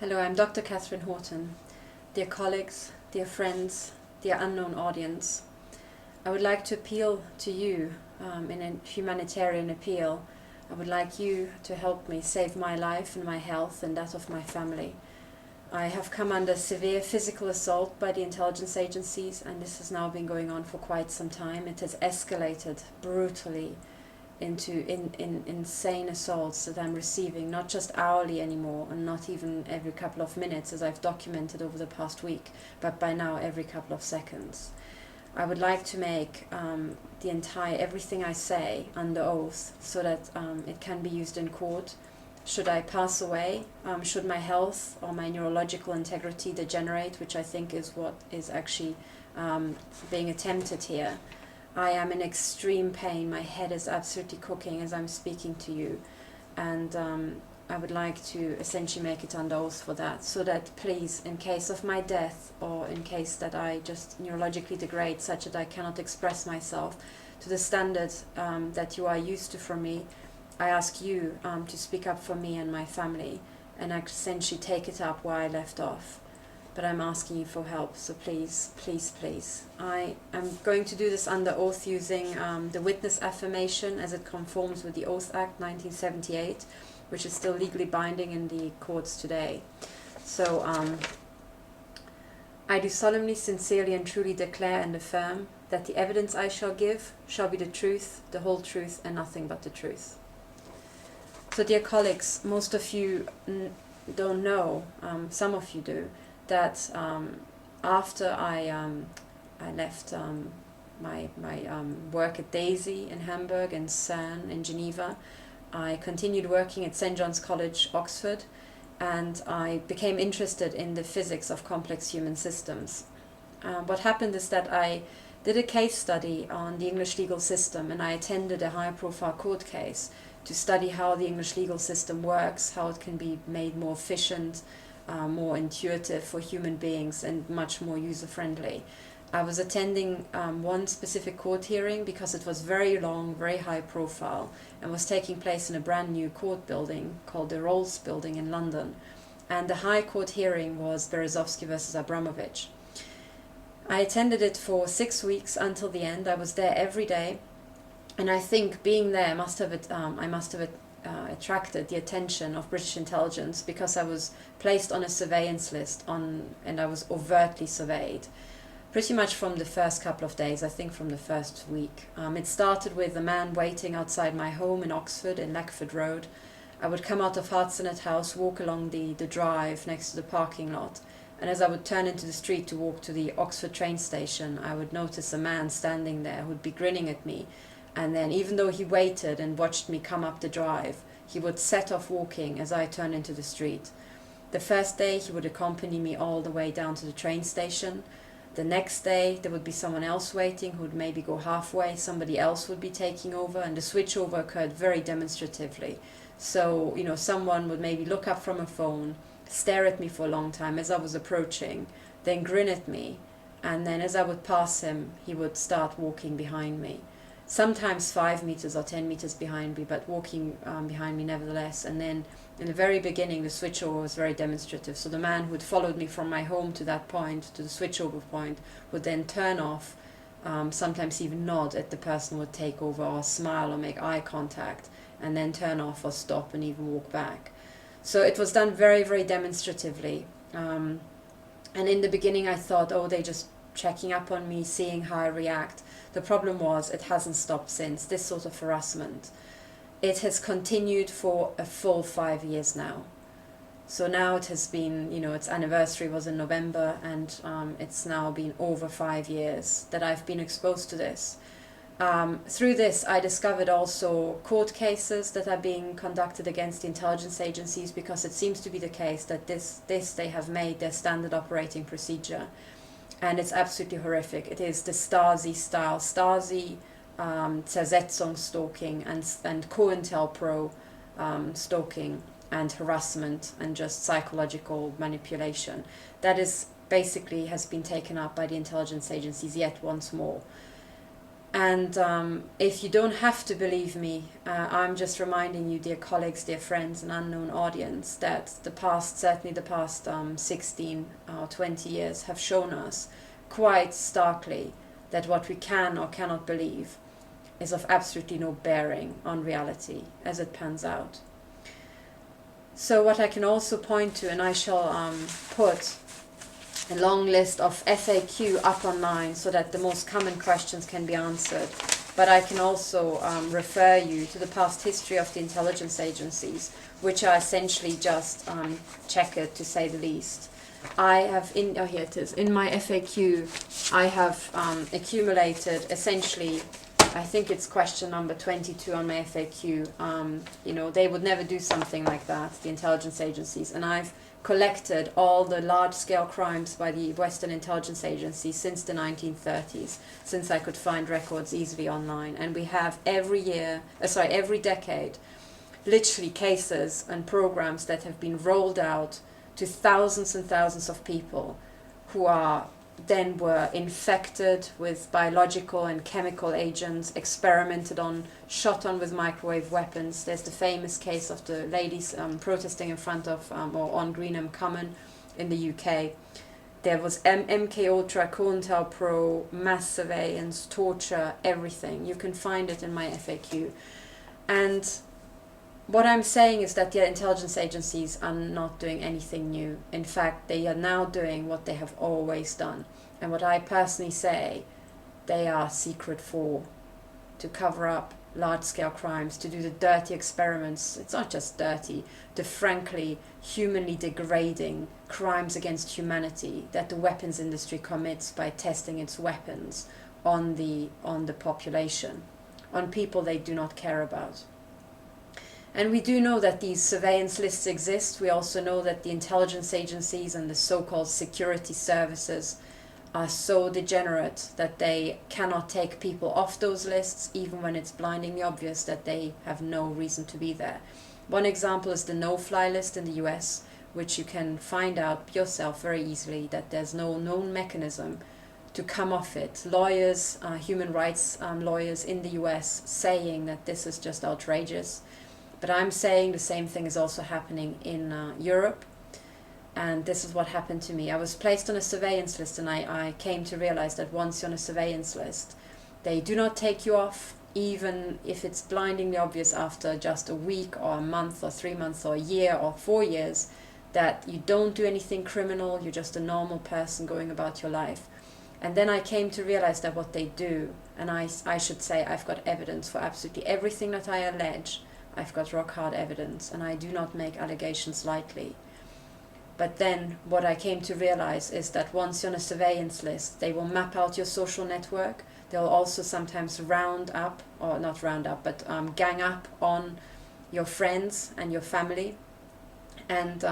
Hello, I'm Dr. Katherine Horton. Dear colleagues, dear friends, dear unknown audience, I would like to appeal to you in a humanitarian appeal. I would like you to help me save my life and my health and that of my family. I have come under severe physical assault by the intelligence agencies, and this has now been going on for quite some time. It has escalated brutally into insane assaults that I'm receiving, not just hourly anymore, and not even every couple of minutes as I've documented over the past week, but by now every couple of seconds. I would like to make everything I say under oath so that it can be used in court. Should I pass away, should my health or my neurological integrity degenerate, which I think is what is actually being attempted here, I am in extreme pain. My head is absolutely cooking as I'm speaking to you, and I would like to essentially make it under oath for that, so that please, in case of my death or in case that I just neurologically degrade such that I cannot express myself to the standard that you are used to from me, I ask you to speak up for me and my family, and I essentially take it up where I left off. But I'm asking you for help, so please, please, please. I am going to do this under oath using the witness affirmation as it conforms with the Oath Act 1978, which is still legally binding in the courts today. So I do solemnly, sincerely and truly declare and affirm that the evidence I shall give shall be the truth, the whole truth, and nothing but the truth. So dear colleagues, most of you don't know, some of you do, that after I left my work at Daisy in Hamburg and CERN in Geneva, I continued working at St. John's College, Oxford, and I became interested in the physics of complex human systems. What happened is that I did a case study on the English legal system, and I attended a high-profile court case to study how the English legal system works, how it can be made more efficient, more intuitive for human beings, and much more user-friendly. I was attending one specific court hearing because it was very long, very high profile, and was taking place in a brand new court building called the Rolls Building in London. And the High Court hearing was Berezovsky versus Abramovich. I attended it for 6 weeks until the end. I was there every day, and I think being there I must have attracted the attention of British intelligence, because I was placed on a surveillance list and I was overtly surveyed pretty much from the first couple of days, I think from the first week. It started with a man waiting outside my home in Oxford in Lackford Road. I would come out of Hartsonet House, walk along the drive next to the parking lot, and as I would turn into the street to walk to the Oxford train station, I would notice a man standing there who would be grinning at me. And then, even though he waited and watched me come up the drive, he would set off walking as I turned into the street. The first day, he would accompany me all the way down to the train station. The next day, there would be someone else waiting who would maybe go halfway. Somebody else would be taking over, and the switchover occurred very demonstratively. So, someone would maybe look up from a phone, stare at me for a long time as I was approaching, then grin at me, and then as I would pass him, he would start walking behind me. Sometimes 5 meters or 10 meters behind me, but walking behind me nevertheless. And then in the very beginning, the switchover was very demonstrative. So the man who had followed me from my home to that point, to the switchover point, would then turn off, sometimes even nod at the person who would take over, or smile or make eye contact, and then turn off or stop and even walk back. So it was done very, very demonstratively. And in the beginning I thought, they're just checking up on me, seeing how I react. The problem was, it hasn't stopped since, this sort of harassment. It has continued for a full 5 years now. So now it has been, its anniversary was in November, and it's now been over 5 years that I've been exposed to this. Through this, I discovered also court cases that are being conducted against the intelligence agencies, because it seems to be the case that this they have made their standard operating procedure. And it's absolutely horrific. It is the Stasi style, Stasi Zersetzung stalking and COINTELPRO stalking and harassment and just psychological manipulation. That is basically has been taken up by the intelligence agencies yet once more. And if you don't have to believe me, I'm just reminding you, dear colleagues, dear friends, and unknown audience, that certainly the past 16 or 20 years have shown us quite starkly that what we can or cannot believe is of absolutely no bearing on reality as it pans out. So what I can also point to, and I shall put a long list of FAQ up online so that the most common questions can be answered. But I can also refer you to the past history of the intelligence agencies, which are essentially just checkered, to say the least. I have, here it is, in my FAQ, I have accumulated essentially, I think it's question number 22 on my FAQ. They would never do something like that, the intelligence agencies, and I've collected all the large-scale crimes by the Western intelligence agencies since the 1930s, since I could find records easily online. And we have every decade, literally cases and programs that have been rolled out to thousands and thousands of people who were infected with biological and chemical agents, experimented on, shot on with microwave weapons. There's the famous case of the ladies protesting in front of or on Greenham Common in the UK. There was MK Ultra, COINTELPRO, mass surveillance, torture, everything. You can find it in my FAQ. And what I'm saying is that the intelligence agencies are not doing anything new. In fact, they are now doing what they have always done. And what I personally say, they are secret for, to cover up large-scale crimes, to do the dirty experiments. It's not just dirty, the frankly humanly degrading crimes against humanity that the weapons industry commits by testing its weapons on the population, on people they do not care about. And we do know that these surveillance lists exist. We also know that the intelligence agencies and the so-called security services are so degenerate that they cannot take people off those lists, even when it's blindingly obvious that they have no reason to be there. One example is the no-fly list in the US, which you can find out yourself very easily, that there's no known mechanism to come off it. Lawyers, human rights lawyers in the US saying that this is just outrageous. But I'm saying the same thing is also happening in Europe. And this is what happened to me. I was placed on a surveillance list, and I came to realize that once you're on a surveillance list, they do not take you off, even if it's blindingly obvious after just a week or a month or 3 months or a year or 4 years that you don't do anything criminal, you're just a normal person going about your life. And then I came to realize that what they do, and I should say I've got evidence for absolutely everything that I allege. I've got rock-hard evidence, and I do not make allegations lightly. But then what I came to realize is that once you're on a surveillance list, they will map out your social network. They'll also sometimes gang up on your friends and your family. And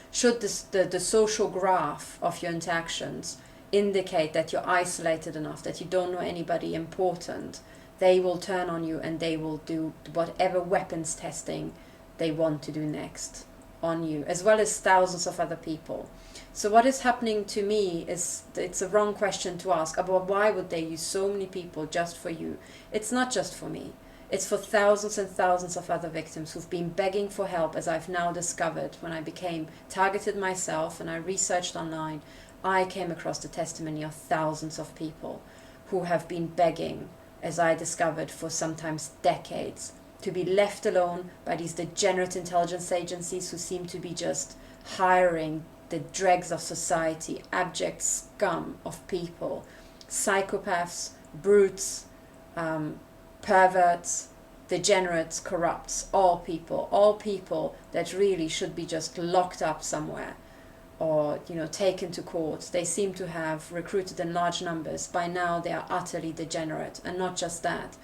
should the social graph of your interactions indicate that you're isolated enough, that you don't know anybody important, they will turn on you and they will do whatever weapons testing they want to do next on you, as well as thousands of other people. So what is happening to me is, it's a wrong question to ask about why would they use so many people just for you. It's not just for me. It's for thousands and thousands of other victims who've been begging for help, as I've now discovered when I became targeted myself and I researched online. I came across the testimony of thousands of people who have been begging, as I discovered, for sometimes decades, to be left alone by these degenerate intelligence agencies who seem to be just hiring the dregs of society, abject scum of people, psychopaths, brutes, perverts, degenerates, corrupts, all people that really should be just locked up somewhere or taken to court. They seem to have recruited in large numbers. By now they are utterly degenerate. And not just that.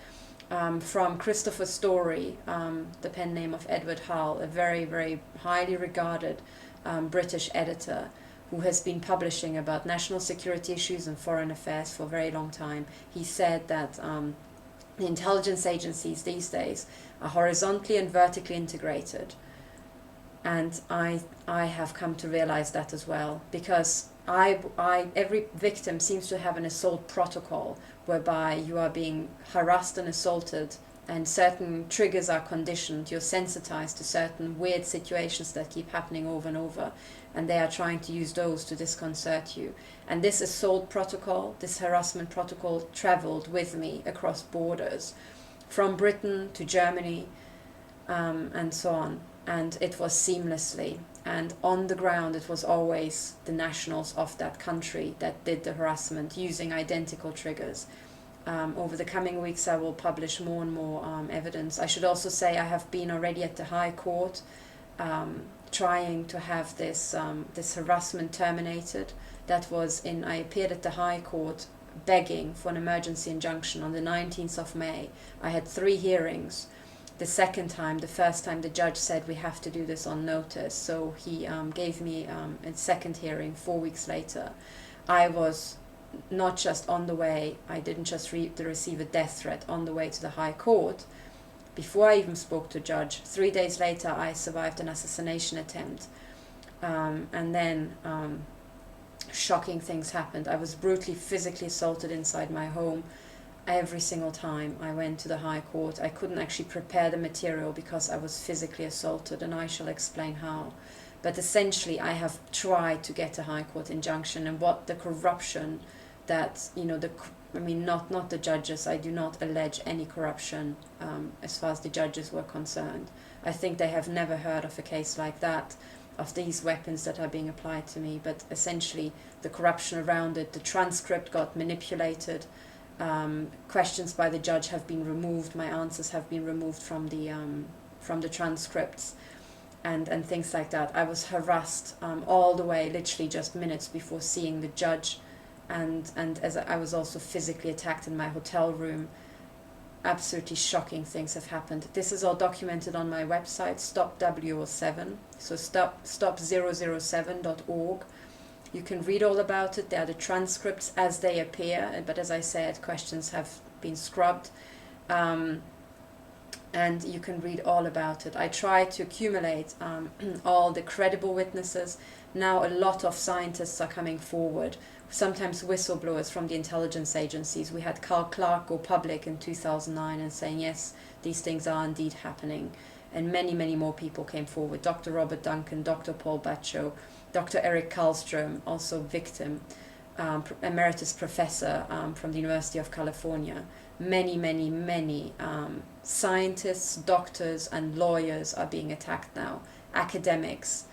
From Christopher Story, the pen name of Edward Hull, a very, very highly regarded British editor who has been publishing about national security issues and foreign affairs for a very long time. He said that the intelligence agencies these days are horizontally and vertically integrated. And I have come to realize that as well, because every victim seems to have an assault protocol whereby you are being harassed and assaulted, and certain triggers are conditioned. You're sensitized to certain weird situations that keep happening over and over, and they are trying to use those to disconcert you. And this assault protocol, this harassment protocol, traveled with me across borders, from Britain to Germany, and so on. And it was seamlessly. And on the ground, it was always the nationals of that country that did the harassment using identical triggers. Over the coming weeks, I will publish more and more evidence. I should also say I have been already at the High Court trying to have this harassment terminated. I appeared at the High Court begging for an emergency injunction on the 19th of May. I had 3 hearings. The first time the judge said we have to do this on notice, so he gave me a second hearing 4 weeks later. I was not just on the way, I didn't just receive a death threat on the way to the High Court. Before I even spoke to judge, 3 days later I survived an assassination attempt. And then shocking things happened. I was brutally physically assaulted inside my home. Every single time I went to the High Court, I couldn't actually prepare the material because I was physically assaulted, and I shall explain how. But essentially, I have tried to get a High Court injunction, and what the corruption that, not the judges, I do not allege any corruption as far as the judges were concerned. I think they have never heard of a case like that, of these weapons that are being applied to me, but essentially the corruption around it, the transcript got manipulated. Questions by the judge have been removed, my answers have been removed from the transcripts, and things like that. I was harassed all the way, literally just minutes before seeing the judge, and as I was also physically attacked in my hotel room. Absolutely shocking things have happened. This is all documented on my website, Stop W07, so stop007.org. You can read all about it. There are the transcripts as they appear, but as I said, questions have been scrubbed, and you can read all about it. I try to accumulate all the credible witnesses. Now a lot of scientists are coming forward, sometimes whistleblowers from the intelligence agencies. We had Kahl go public in 2009 and saying, yes, these things are indeed happening. And many, many more people came forward. Dr. Robert Duncan, Dr. Paul Bacho, Dr. Eric Karlstrom, also victim, emeritus professor from the University of California. Many, many, many scientists, doctors, and lawyers are being attacked now, academics.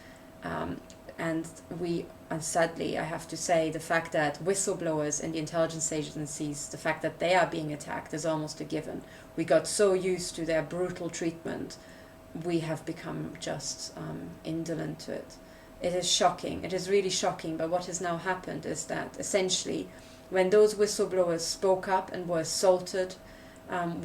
And sadly, I have to say, the fact that whistleblowers in the intelligence agencies, the fact that they are being attacked is almost a given. We got so used to their brutal treatment, we have become just indolent to it. It is shocking. It is really shocking. But what has now happened is that essentially, when those whistleblowers spoke up and were assaulted,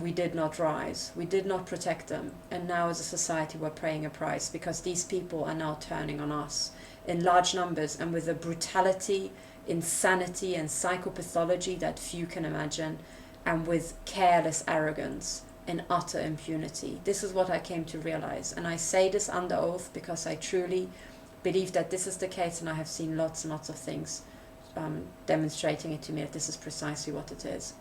we did not rise. We did not protect them. And now as a society, we're paying a price because these people are now turning on us in large numbers and with a brutality, insanity, and psychopathology that few can imagine, and with careless arrogance and utter impunity. This is what I came to realize. And I say this under oath because I truly believe that this is the case, and I have seen lots and lots of things demonstrating it to me that this is precisely what it is.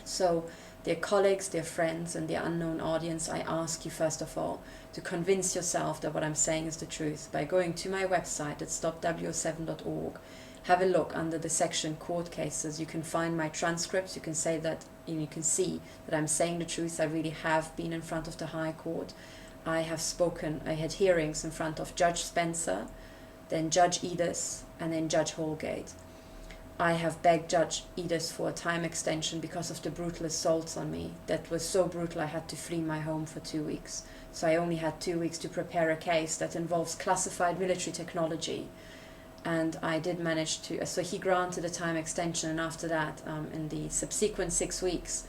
So, dear colleagues, dear friends, and dear unknown audience, I ask you first of all to convince yourself that what I'm saying is the truth by going to my website at stopw07.org. Have a look under the section court cases. You can find my transcripts. You can say that, you can see that I'm saying the truth. I really have been in front of the High Court. I have spoken, I had hearings in front of Judge Spencer, then Judge Edis, and then Judge Holgate. I have begged Judge Edis for a time extension because of the brutal assaults on me. That was so brutal I had to flee my home for 2 weeks. So I only had 2 weeks to prepare a case that involves classified military technology. And I did manage to, so he granted a time extension, and after that, in the subsequent 6 weeks,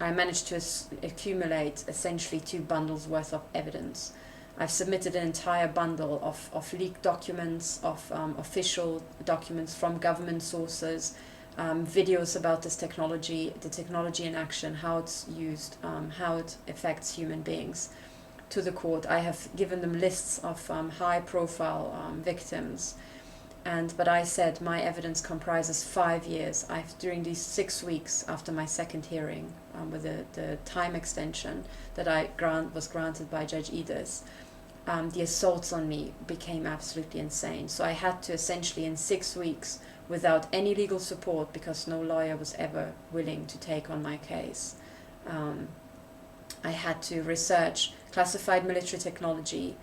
I managed to accumulate essentially 2 bundles worth of evidence. I've submitted an entire bundle of leaked documents, of official documents from government sources, videos about this technology, the technology in action, how it's used, how it affects human beings, to the court. I have given them lists of high-profile victims, But I said my evidence comprises 5 years. During these 6 weeks after my second hearing, with the time extension that was granted by Judge Edis, the assaults on me became absolutely insane. So I had to essentially, in 6 weeks, without any legal support, because no lawyer was ever willing to take on my case, I had to research classified military technology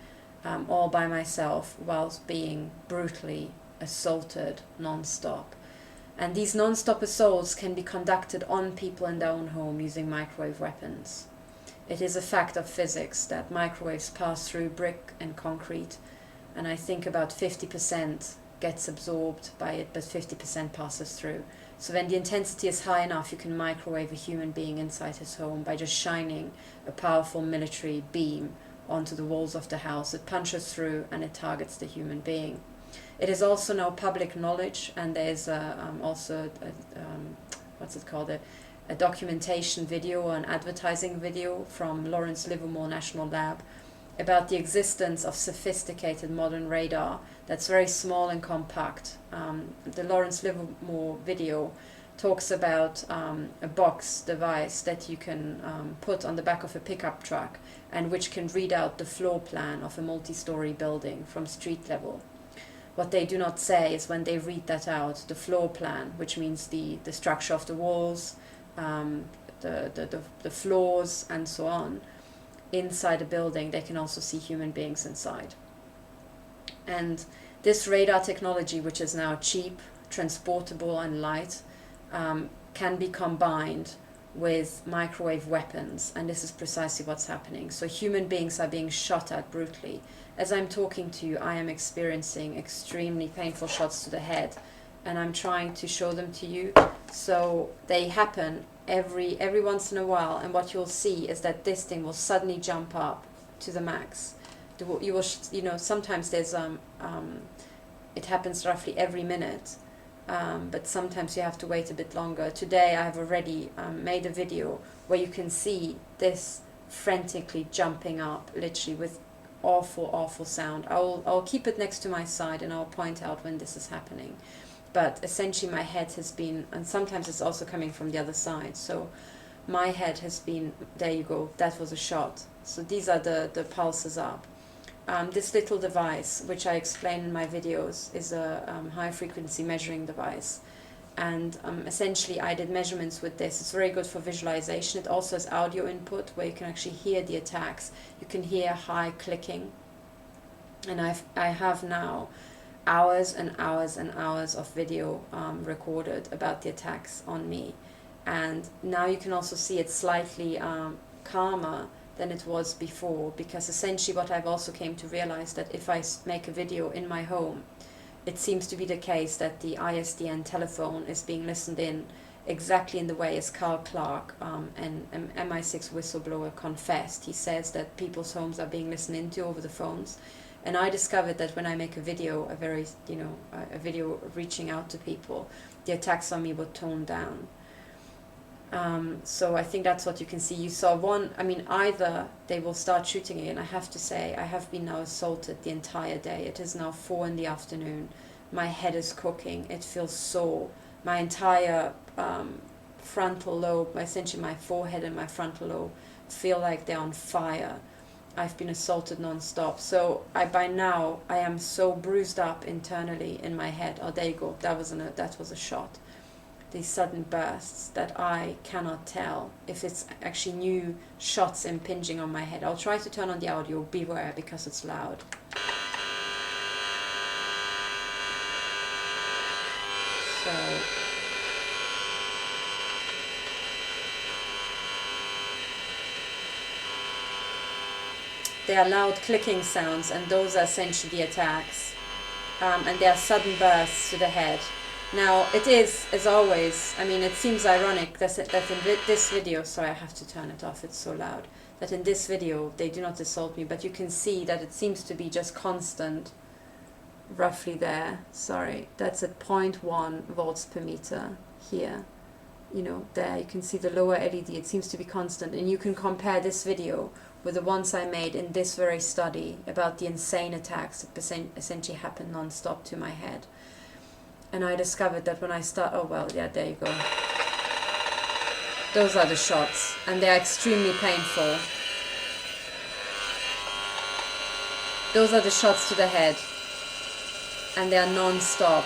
all by myself, whilst being brutally assaulted non-stop. And these non-stop assaults can be conducted on people in their own home using microwave weapons. It is a fact of physics that microwaves pass through brick and concrete, and I think about 50% gets absorbed by it, but 50% passes through. So when the intensity is high enough, you can microwave a human being inside his home by just shining a powerful military beam onto the walls of the house. It punches through and it targets the human being. It is also now public knowledge, and there is also a documentation video or an advertising video from Lawrence Livermore National Lab about the existence of sophisticated modern radar that's very small and compact. The Lawrence Livermore video talks about a box device that you can put on the back of a pickup truck, and which can read out the floor plan of a multi-story building from street level. What they do not say is when they read that out, the floor plan, which means the structure of the walls, the floors, and so on, inside a building, they can also see human beings inside. And this radar technology, which is now cheap, transportable, and light, can be combined with microwave weapons, and this is precisely what's happening. So human beings are being shot at brutally. As I'm talking to you, I am experiencing extremely painful shots to the head, and I'm trying to show them to you. So they happen every once in a while, and what you'll see is that this thing will suddenly jump up to the max. You will, sometimes there's it happens roughly every minute, but sometimes you have to wait a bit longer. Today I have already made a video where you can see this frantically jumping up, literally with awful sound. I'll keep it next to my side and I'll point out when this is happening. But essentially my head has been, and sometimes it's also coming from the other side, so my head has been, there you go, that was a shot. So these are the pulses up. This little device, which I explain in my videos, is a high frequency measuring device. And essentially I did measurements with this. It's very good for visualization. It also has audio input where you can actually hear the attacks. You can hear high clicking. And I have now hours and hours and hours of video recorded about the attacks on me. And now you can also see it's slightly calmer than it was before, because essentially what I've also came to realize that if I make a video in my home, it seems to be the case that the ISDN telephone is being listened in exactly in the way as Kahl Clark, an MI6 whistleblower, confessed. He says that people's homes are being listened into over the phones. And I discovered that when I make a video, a video reaching out to people, the attacks on me were toned down. So I think that's what you can see. You saw one, either they will start shooting again. I have to say, I have been now assaulted the entire day. It is now 4 in the afternoon. My head is cooking. It feels sore. My entire frontal lobe, essentially my forehead and my frontal lobe, feel like they're on fire. I've been assaulted non-stop. So by now I am so bruised up internally in my head. Oh, there you go. That was a shot. These sudden bursts that I cannot tell if it's actually new shots impinging on my head. I'll try to turn on the audio. Beware, because it's loud. So there are loud clicking sounds, and those are essentially the attacks. And there are sudden bursts to the head. Now, it is, as always, it seems ironic that in this video, sorry, I have to turn it off, it's so loud, that in this video they do not assault me, but you can see that it seems to be just constant, roughly there, sorry, that's at 0.1 volts per meter here, you know, there you can see the lower LED, it seems to be constant, and you can compare this video with the ones I made in this very study about the insane attacks that essentially happen non-stop to my head. And I discovered that when I start, oh well, yeah, there you go. Those are the shots, and they're extremely painful. Those are the shots to the head, and they are non-stop.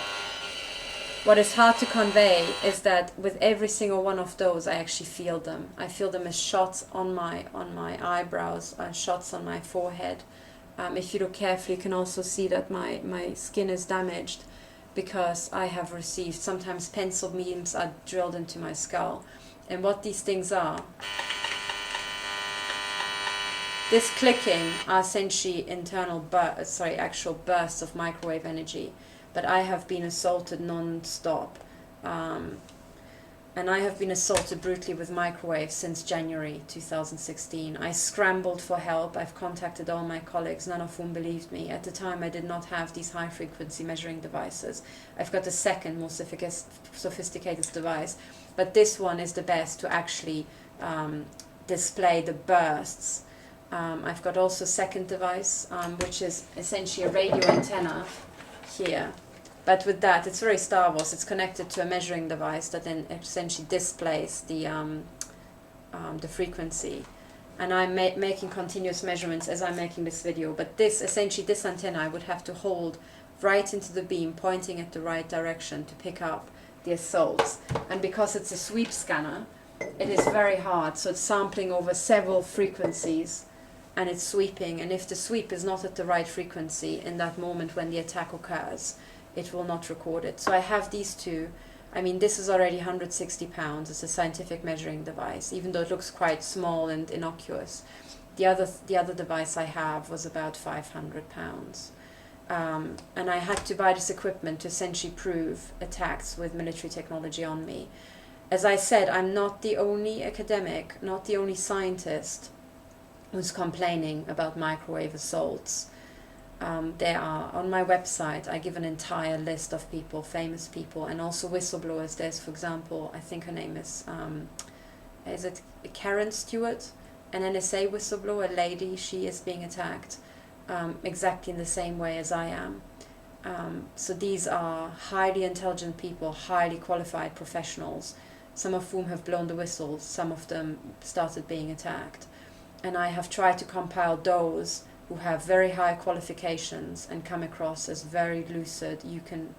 What is hard to convey is that with every single one of those, I actually feel them. I feel them as shots on my eyebrows, shots on my forehead. If you look carefully, you can also see that my skin is damaged because I have received, sometimes pencil beams are drilled into my skull. And what these things are, this clicking are essentially actual bursts of microwave energy. But I have been assaulted non-stop. And I have been assaulted brutally with microwaves since January 2016. I scrambled for help. I've contacted all my colleagues, none of whom believed me. At the time, I did not have these high-frequency measuring devices. I've got a second, more sophisticated device. But this one is the best to actually display the bursts. I've got also a second device, which is essentially a radio antenna here. But with that, it's very Star Wars. It's connected to a measuring device that then essentially displays the frequency. And I'm making continuous measurements as I'm making this video. But this antenna I would have to hold right into the beam, pointing at the right direction to pick up the assaults. And because it's a sweep scanner, it is very hard. So it's sampling over several frequencies, and it's sweeping. And if the sweep is not at the right frequency in that moment when the attack occurs, it will not record it. So I have these two. I mean, this is already 160 pounds. It's a scientific measuring device, even though it looks quite small and innocuous. The other device I have was about 500 pounds. And I had to buy this equipment to essentially prove attacks with military technology on me. As I said, I'm not the only academic, not the only scientist who's complaining about microwave assaults. There are, on my website, I give an entire list of people, famous people, and also whistleblowers. There's, for example, I think her name is it Karen Stewart, an NSA whistleblower, a lady. She is being attacked exactly in the same way as I am. So these are highly intelligent people, highly qualified professionals, some of whom have blown the whistles, some of them started being attacked. And I have tried to compile those who have very high qualifications and come across as very lucid.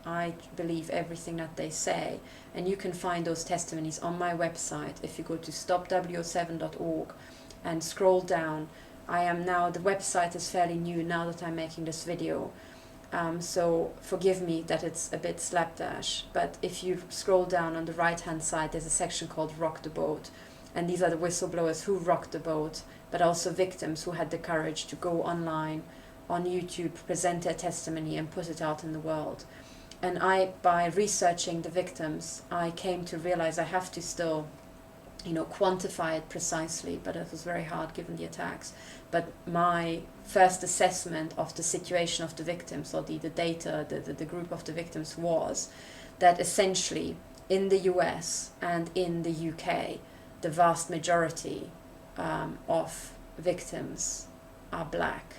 I believe everything that they say, and you can find those testimonies on my website. If you go to stopwo7.org and scroll down, the website is fairly new now that I'm making this video, so forgive me that it's a bit slapdash, but if you scroll down on the right hand side, there's a section called Rock the Boat, and these are the whistleblowers who rocked the boat, but also victims who had the courage to go online, on YouTube, present their testimony and put it out in the world. And by researching the victims, I came to realize I have to still, quantify it precisely, but it was very hard given the attacks. But my first assessment of the situation of the victims, or the data, the group of the victims, was that essentially in the US and in the UK, the vast majority of victims are black.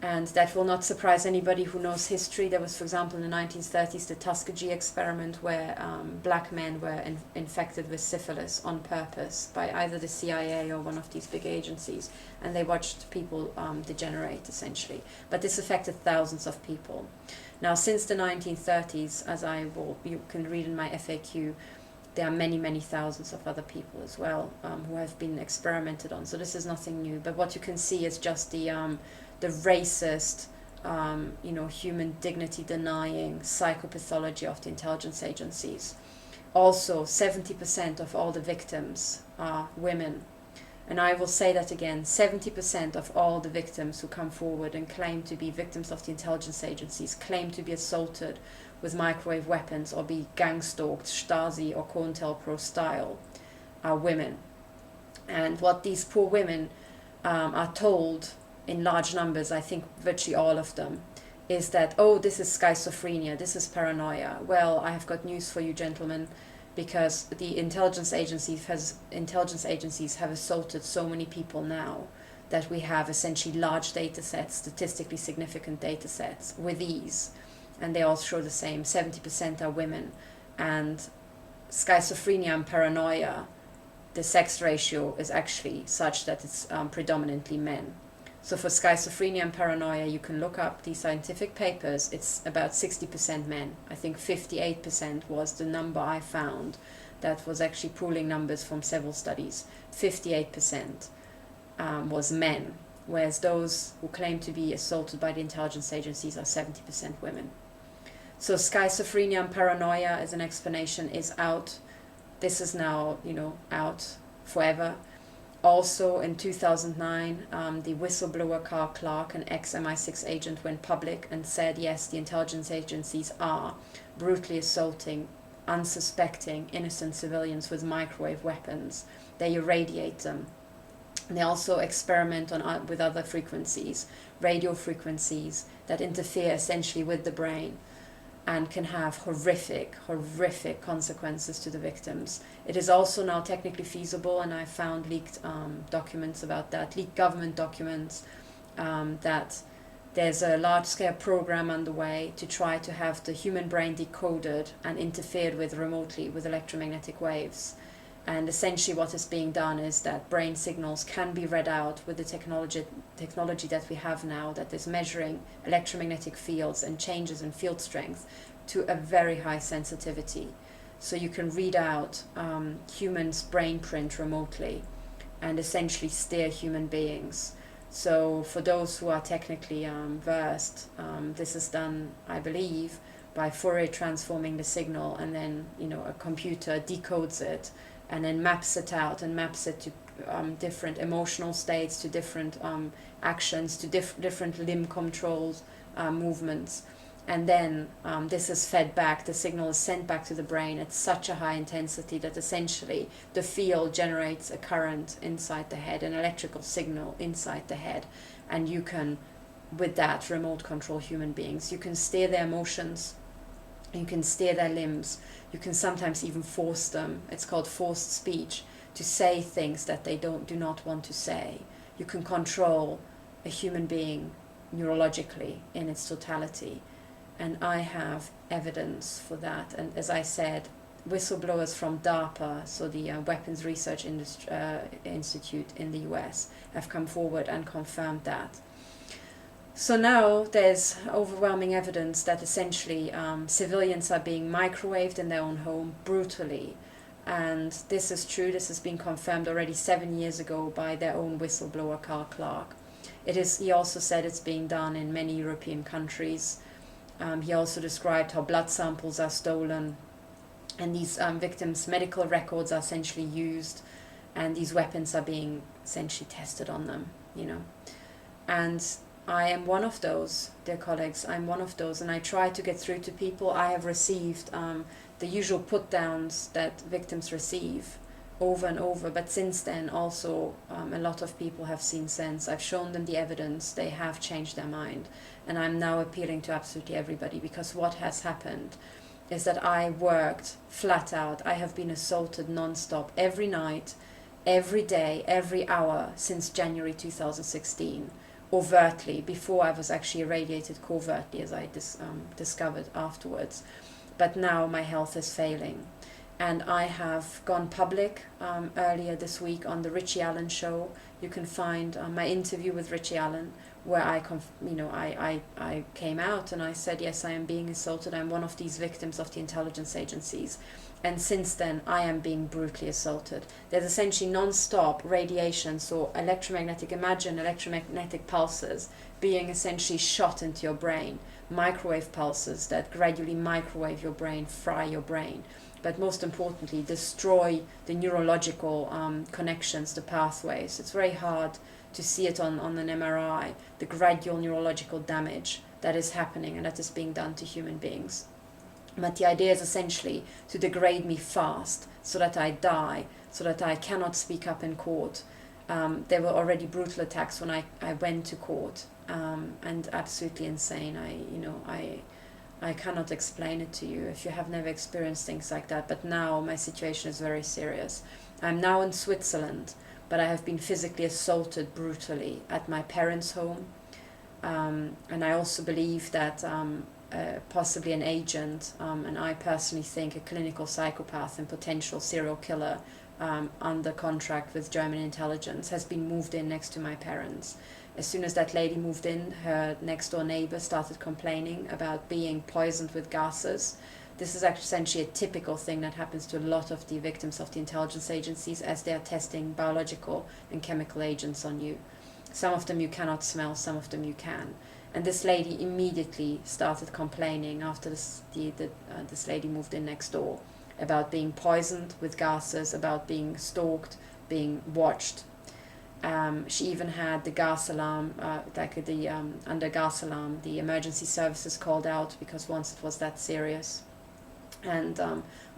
And that will not surprise anybody who knows history. There was, for example, in the 1930s, the Tuskegee experiment, where black men were infected with syphilis on purpose by either the CIA or one of these big agencies, and they watched people degenerate, essentially. But this affected thousands of people. Now, since the 1930s, as you can read in my FAQ, there are many, many thousands of other people as well who have been experimented on. So this is nothing new. But what you can see is just the racist, human dignity denying psychopathology of the intelligence agencies. Also, 70% of all the victims are women. And I will say that again, 70% of all the victims who come forward and claim to be victims of the intelligence agencies, claim to be assaulted with microwave weapons or be gang-stalked, Stasi or COINTELPRO style, are women. And what these poor women are told in large numbers, I think virtually all of them, is that, oh, this is schizophrenia, this is paranoia. Well, I have got news for you, gentlemen. because the intelligence agencies have assaulted so many people now that we have essentially large data sets, statistically significant data sets with ease, and they all show the same. 70% are women, and schizophrenia and paranoia, the sex ratio is actually such that it's predominantly men. So for schizophrenia and paranoia, you can look up the scientific papers. It's about 60% men. I think 58% was the number I found. That was actually pooling numbers from several studies. 58% was men, whereas those who claim to be assaulted by the intelligence agencies are 70% women. So schizophrenia and paranoia as an explanation is out. This is now, out forever. Also in 2009, the whistleblower Kahl, an ex-MI6 agent, went public and said, yes, the intelligence agencies are brutally assaulting unsuspecting innocent civilians with microwave weapons. They irradiate them. They also experiment with other frequencies, radio frequencies that interfere essentially with the brain and can have horrific consequences to the victims. It is also now technically feasible, and I found leaked documents about that, leaked government documents, that there's a large-scale program underway to try to have the human brain decoded and interfered with remotely with electromagnetic waves. And essentially what is being done is that brain signals can be read out with the technology that we have now that is measuring electromagnetic fields and changes in field strength to a very high sensitivity. So you can read out humans' brain print remotely and essentially steer human beings. So for those who are technically versed, this is done, I believe, by Fourier transforming the signal, and then a computer decodes it and then maps it out and maps it to different emotional states, to different actions, to different limb controls, movements. And then this is fed back, the signal is sent back to the brain at such a high intensity that essentially the field generates a current inside the head, an electrical signal inside the head. And you can, with that, remote control human beings. You can steer their emotions, you can steer their limbs, you can sometimes even force them, it's called forced speech, to say things that they do not want to say. You can control a human being neurologically in its totality. And I have evidence for that. And as I said, whistleblowers from DARPA, so the Weapons Research Institute in the US, have come forward and confirmed that. So now there's overwhelming evidence that essentially civilians are being microwaved in their own home brutally. And this is true. This has been confirmed already 7 years ago by their own whistleblower, Kahl. He also said it's being done in many European countries. He also described how blood samples are stolen, and these victims' medical records are essentially used, and these weapons are being essentially tested on them, And I am one of those, dear colleagues, I'm one of those, and I try to get through to people. I have received the usual put-downs that victims receive over and over, but since then also a lot of people have seen sense. I've shown them the evidence, they have changed their mind, and I'm now appealing to absolutely everybody, because what has happened is that I worked flat out. I have been assaulted non-stop every night, every day, every hour since January 2016, overtly, before I was actually irradiated covertly, as I discovered afterwards. But now my health is failing. And I have gone public earlier this week on the Richie Allen show. You can find my interview with Richie Allen, where I came out and I said, yes, I am being assaulted. I'm one of these victims of the intelligence agencies. And since then, I am being brutally assaulted. There's essentially non-stop radiation, so electromagnetic pulses being essentially shot into your brain, microwave pulses that gradually microwave your brain, fry your brain. But most importantly, destroy the neurological connections, the pathways. It's very hard to see it on an MRI, the gradual neurological damage that is happening and that is being done to human beings. But the idea is essentially to degrade me fast so that I die, so that I cannot speak up in court. There were already brutal attacks when I went to court, and absolutely insane. I cannot explain it to you if you have never experienced things like that. But now my situation is very serious. I'm now in Switzerland, but I have been physically assaulted brutally at my parents' home. And I also believe that possibly an agent, and I personally think a clinical psychopath and potential serial killer under contract with German intelligence, has been moved in next to my parents. As soon as that lady moved in, her next door neighbor started complaining about being poisoned with gases. This is actually essentially a typical thing that happens to a lot of the victims of the intelligence agencies as they are testing biological and chemical agents on you. Some of them you cannot smell, some of them you can. And this lady immediately started complaining after this lady moved in next door about being poisoned with gases, about being stalked, being watched. She even had the gas alarm, under gas alarm, the emergency services called out because once it was that serious. And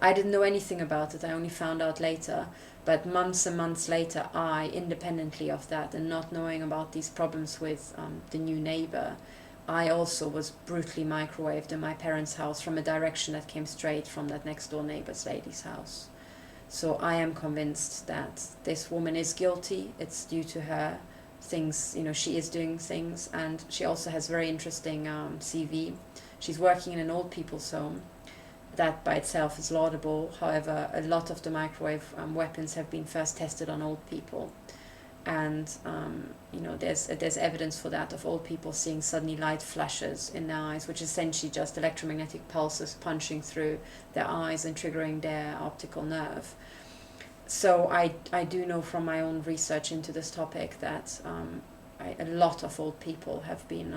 I didn't know anything about it. I only found out later. But months and months later, I, independently of that and not knowing about these problems with the new neighbor, I also was brutally microwaved in my parents' house from a direction that came straight from that next door neighbor's lady's house. So I am convinced that this woman is guilty. It's due to her things, she is doing things, and she also has very interesting CV. She's working in an old people's home. That by itself is laudable. However, a lot of the microwave weapons have been first tested on old people. And, there's evidence for that, of old people seeing suddenly light flashes in their eyes, which is essentially just electromagnetic pulses punching through their eyes and triggering their optical nerve. So I do know from my own research into this topic that a lot of old people have been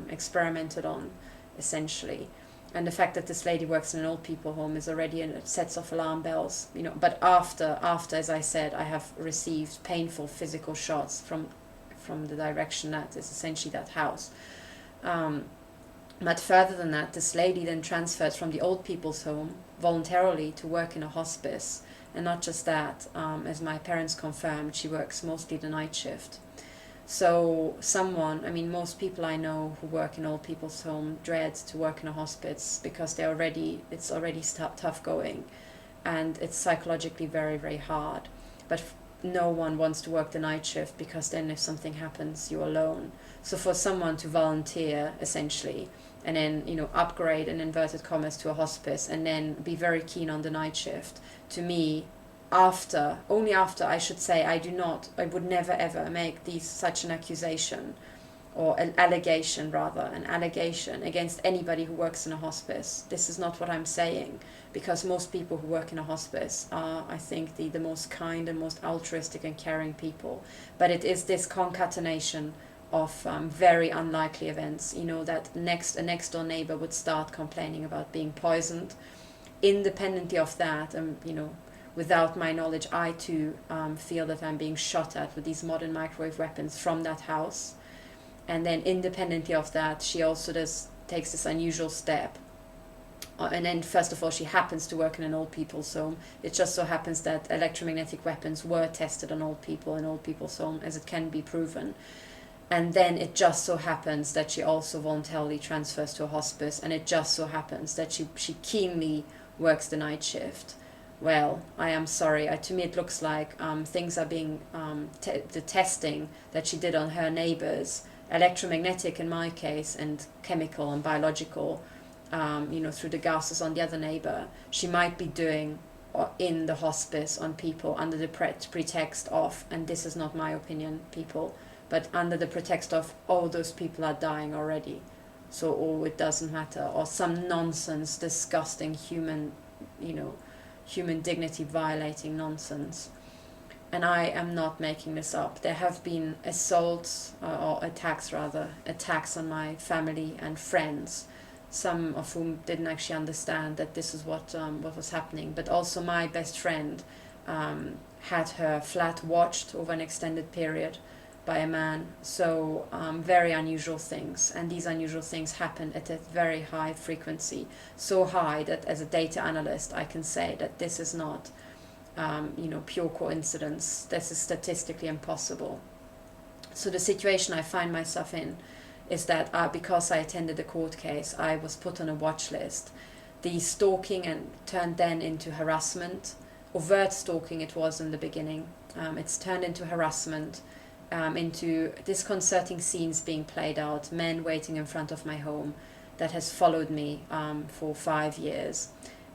experimented on, essentially. And the fact that this lady works in an old people home is already it sets off alarm bells, But after, as I said, I have received painful physical shots from the direction that is essentially that house. But further than that, this lady then transferred from the old people's home voluntarily to work in a hospice. And not just that, as my parents confirmed, she works mostly the night shift. So most people I know who work in old people's home dread to work in a hospice because it's already tough going, and it's psychologically very, very hard. But no one wants to work the night shift because then if something happens, you're alone. So for someone to volunteer, essentially, and then, upgrade in inverted commas to a hospice and then be very keen on the night shift, to me, only after I should say I would never ever make such an accusation, or an allegation against anybody who works in a hospice. This is not what I'm saying, because most people who work in a hospice are, I think, the most kind and most altruistic and caring people. But it is this concatenation of very unlikely events, that a next door neighbor would start complaining about being poisoned. Independently of that, without my knowledge, I too feel that I'm being shot at with these modern microwave weapons from that house. And then independently of that, she also takes this unusual step. And then first of all, she happens to work in an old people's home. It just so happens that electromagnetic weapons were tested on old people in old people's home, as it can be proven. And then it just so happens that she also voluntarily transfers to a hospice, and it just so happens that she keenly works the night shift. Well, I am sorry. To me, it looks like things are being the testing that she did on her neighbors, electromagnetic in my case, and chemical and biological, through the gases on the other neighbor. She might be doing in the hospice on people under the pretext of, and this is not my opinion, people, but under the pretext of, those people are dying already, so it doesn't matter, or some nonsense, disgusting human dignity violating nonsense. And I am not making this up. There have been attacks on my family and friends, some of whom didn't actually understand that this is what was happening. But also my best friend had her flat watched over an extended period by a man. So very unusual things, and these unusual things happen at a very high frequency, so high that as a data analyst I can say that this is not pure coincidence. This is statistically impossible. So the situation I find myself in is that because I attended a court case, I was put on a watch list. The stalking and turned then into harassment. Overt stalking it was in the beginning. It's turned into harassment, into disconcerting scenes being played out, men waiting in front of my home, that has followed me for 5 years.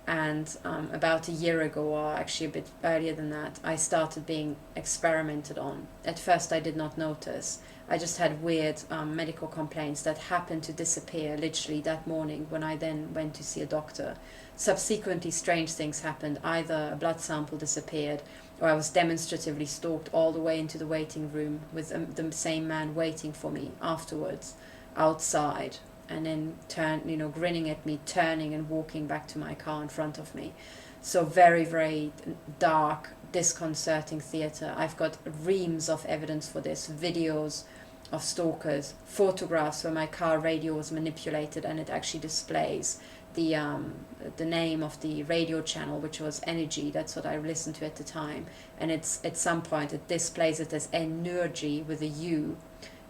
And about a year ago, or actually a bit earlier than that, I started being experimented on. At first I did not notice. I just had weird medical complaints that happened to disappear literally that morning when I then went to see a doctor. Subsequently, strange things happened. Either a blood sample disappeared, or I was demonstratively stalked all the way into the waiting room with the same man waiting for me afterwards, outside, and then grinning at me, turning and walking back to my car in front of me. So very, very dark, disconcerting theatre. I've got reams of evidence for this, videos of stalkers, photographs where my car radio was manipulated and it actually displays the name of the radio channel, which was Energy. That's what I listened to at the time. And it's at some point it displays it as Energy with a U,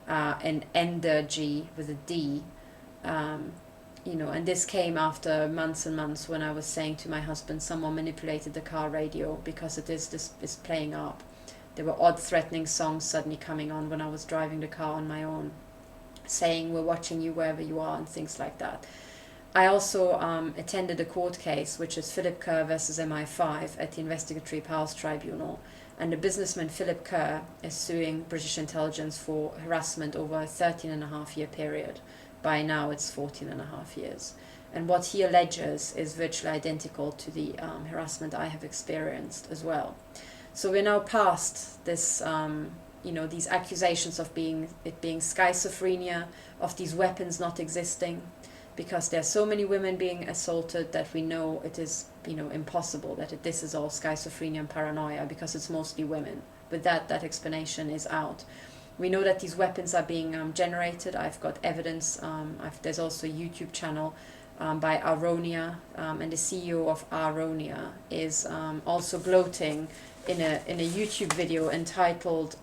and Energy with a D. And this came after months and months when I was saying to my husband, someone manipulated the car radio because this is playing up. There were odd threatening songs suddenly coming on when I was driving the car on my own, saying we're watching you wherever you are and things like that. I also attended a court case, which is Philip Kerr versus MI5 at the Investigatory Powers Tribunal. And the businessman Philip Kerr is suing British intelligence for harassment over a 13-and-a-half-year period. By now it's 14.5 years. And what he alleges is virtually identical to the harassment I have experienced as well. So we're now past this, these accusations of it being schizophrenia, of these weapons not existing, because there are so many women being assaulted that we know it is, impossible that this is all schizophrenia and paranoia, because it's mostly women. But that explanation is out. We know that these weapons are being generated. I've got evidence. There's also a YouTube channel by Aronia, and the CEO of Aronia is also gloating in a YouTube video entitled,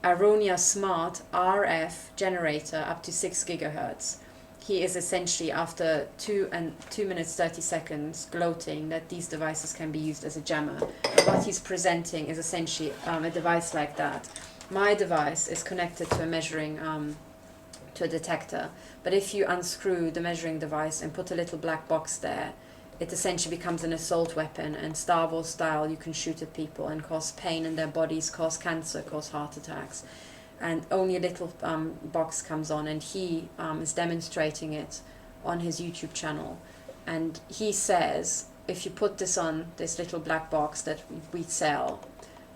Aronia Smart RF Generator up to 6 gigahertz. He is essentially, after 2 minutes 30 seconds, gloating that these devices can be used as a jammer. And what he's presenting is essentially a device like that. My device is connected to a measuring, to a detector. But if you unscrew the measuring device and put a little black box there, it essentially becomes an assault weapon, and Star Wars style you can shoot at people and cause pain in their bodies, cause cancer, cause heart attacks. And only a little box comes on, and he is demonstrating it on his YouTube channel. And he says, if you put this on this little black box that we sell,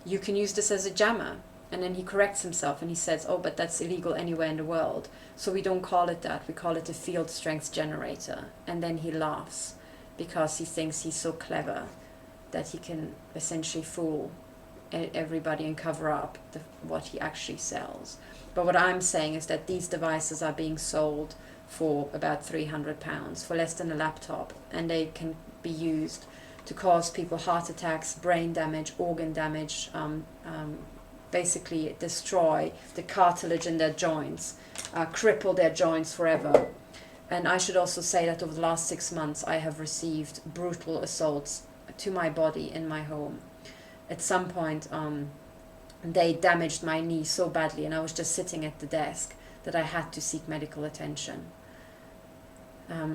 you can use this as a jammer. And then he corrects himself and he says, oh, but that's illegal anywhere in the world. So we don't call it that, we call it a field strength generator. And then he laughs because he thinks he's so clever that he can essentially fool everybody and cover up what he actually sells. But what I'm saying is that these devices are being sold for about £300, for less than a laptop, and they can be used to cause people heart attacks, brain damage, organ damage, basically destroy the cartilage in their joints, cripple their joints forever. And I should also say that over the last 6 months I have received brutal assaults to my body in my home. At some point, they damaged my knee so badly, and I was just sitting at the desk, that I had to seek medical attention.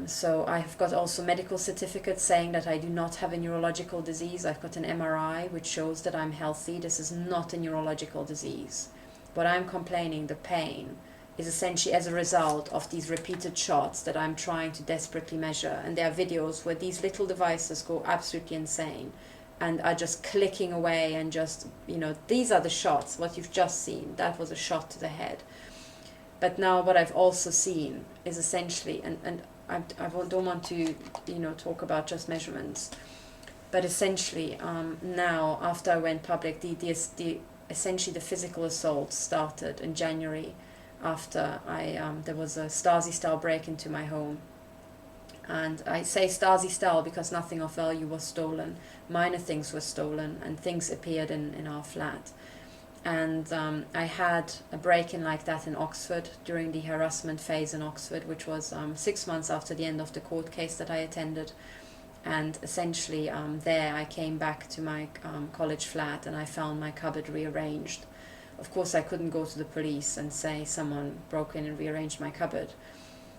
So I have got also medical certificates saying that I do not have a neurological disease. I've got an MRI which shows that I'm healthy. This is not a neurological disease. What I'm complaining, the pain, is essentially as a result of these repeated shots that I'm trying to desperately measure. And there are videos where these little devices go absolutely insane and are just clicking away and just, these are the shots, what you've just seen. That was a shot to the head. But now what I've also seen is essentially, and I don't want to, talk about just measurements, but essentially now, after I went public, essentially the physical assault started in January after there was a Stasi-style break into my home. And I say Stasi-style because nothing of value was stolen. Minor things were stolen and things appeared in our flat. And I had a break-in like that in Oxford during the harassment phase in Oxford, which was 6 months after the end of the court case that I attended. And essentially there I came back to my college flat and I found my cupboard rearranged. Of course I couldn't go to the police and say someone broke in and rearranged my cupboard.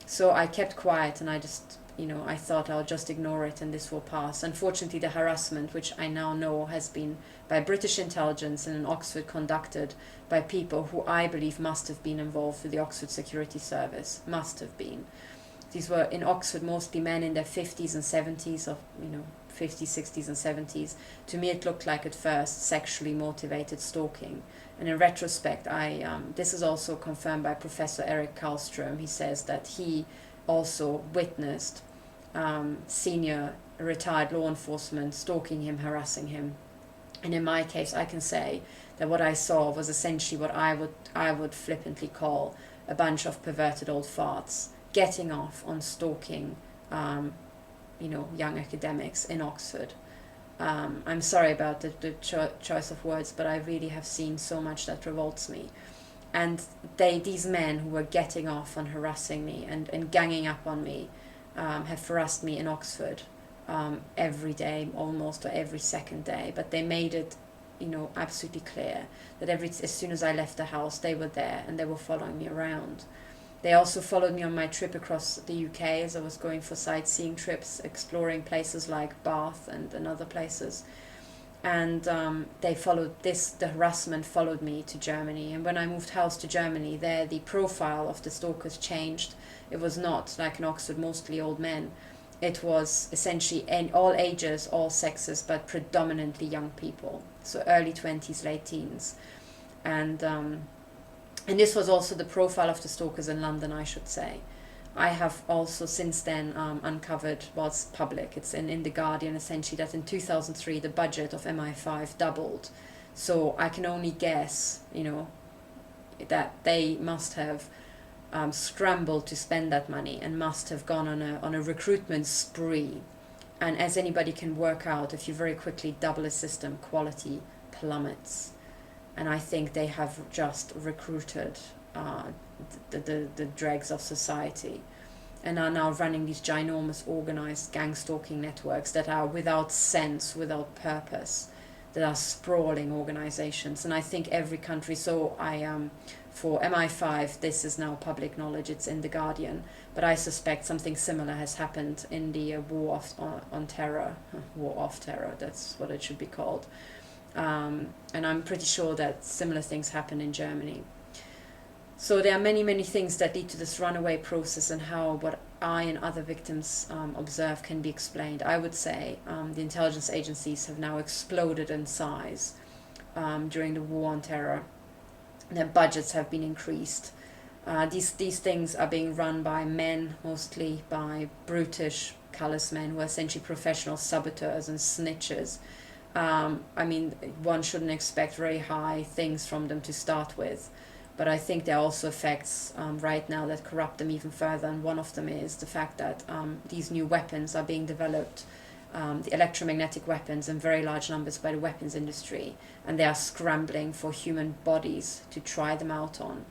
So I kept quiet and I just, I thought I'll just ignore it and this will pass. Unfortunately, the harassment, which I now know has been by British intelligence and in Oxford conducted by people who I believe must have been involved with the Oxford Security Service, must have been. These were in Oxford mostly men in their 50s and 70s, or 50s, 60s and 70s. To me it looked like at first sexually motivated stalking. And in retrospect, this is also confirmed by Professor Eric Karlström. He says that he also witnessed senior retired law enforcement stalking him, harassing him. And in my case, I can say that what I saw was essentially what I would flippantly call a bunch of perverted old farts getting off on stalking, young academics in Oxford. I'm sorry about the choice of words, but I really have seen so much that revolts me. And these men who were getting off on harassing me and ganging up on me have harassed me in Oxford every day, almost, or every second day. But they made it, absolutely clear that as soon as I left the house, they were there and they were following me around. They also followed me on my trip across the UK as I was going for sightseeing trips, exploring places like Bath and other places. And the harassment followed me to Germany. And when I moved house to Germany, there the profile of the stalkers changed. It was not like in Oxford, mostly old men. It was essentially all ages, all sexes, but predominantly young people. So early 20s, late teens. And this was also the profile of the stalkers in London, I should say. I have also since then uncovered what's public. It's in The Guardian, essentially, that in 2003 the budget of MI5 doubled. So I can only guess, that they must have scrambled to spend that money and must have gone on a recruitment spree. And as anybody can work out, if you very quickly double a system, quality plummets. And I think they have just recruited the dregs of society and are now running these ginormous organized gang stalking networks that are without sense, without purpose, that are sprawling organizations. And I think every country, for MI5, this is now public knowledge, it's in The Guardian, but I suspect something similar has happened in the war on terror, that's what it should be called. And I'm pretty sure that similar things happen in Germany. So there are many, many things that lead to this runaway process and how what I and other victims observe can be explained. I would say the intelligence agencies have now exploded in size during the war on terror. Their budgets have been increased. These things are being run by men, mostly by brutish, callous men who are essentially professional saboteurs and snitches. One shouldn't expect very high things from them to start with, but I think there are also effects right now that corrupt them even further, and one of them is the fact that these new weapons are being developed, the electromagnetic weapons, in very large numbers by the weapons industry, and they are scrambling for human bodies to try them out on.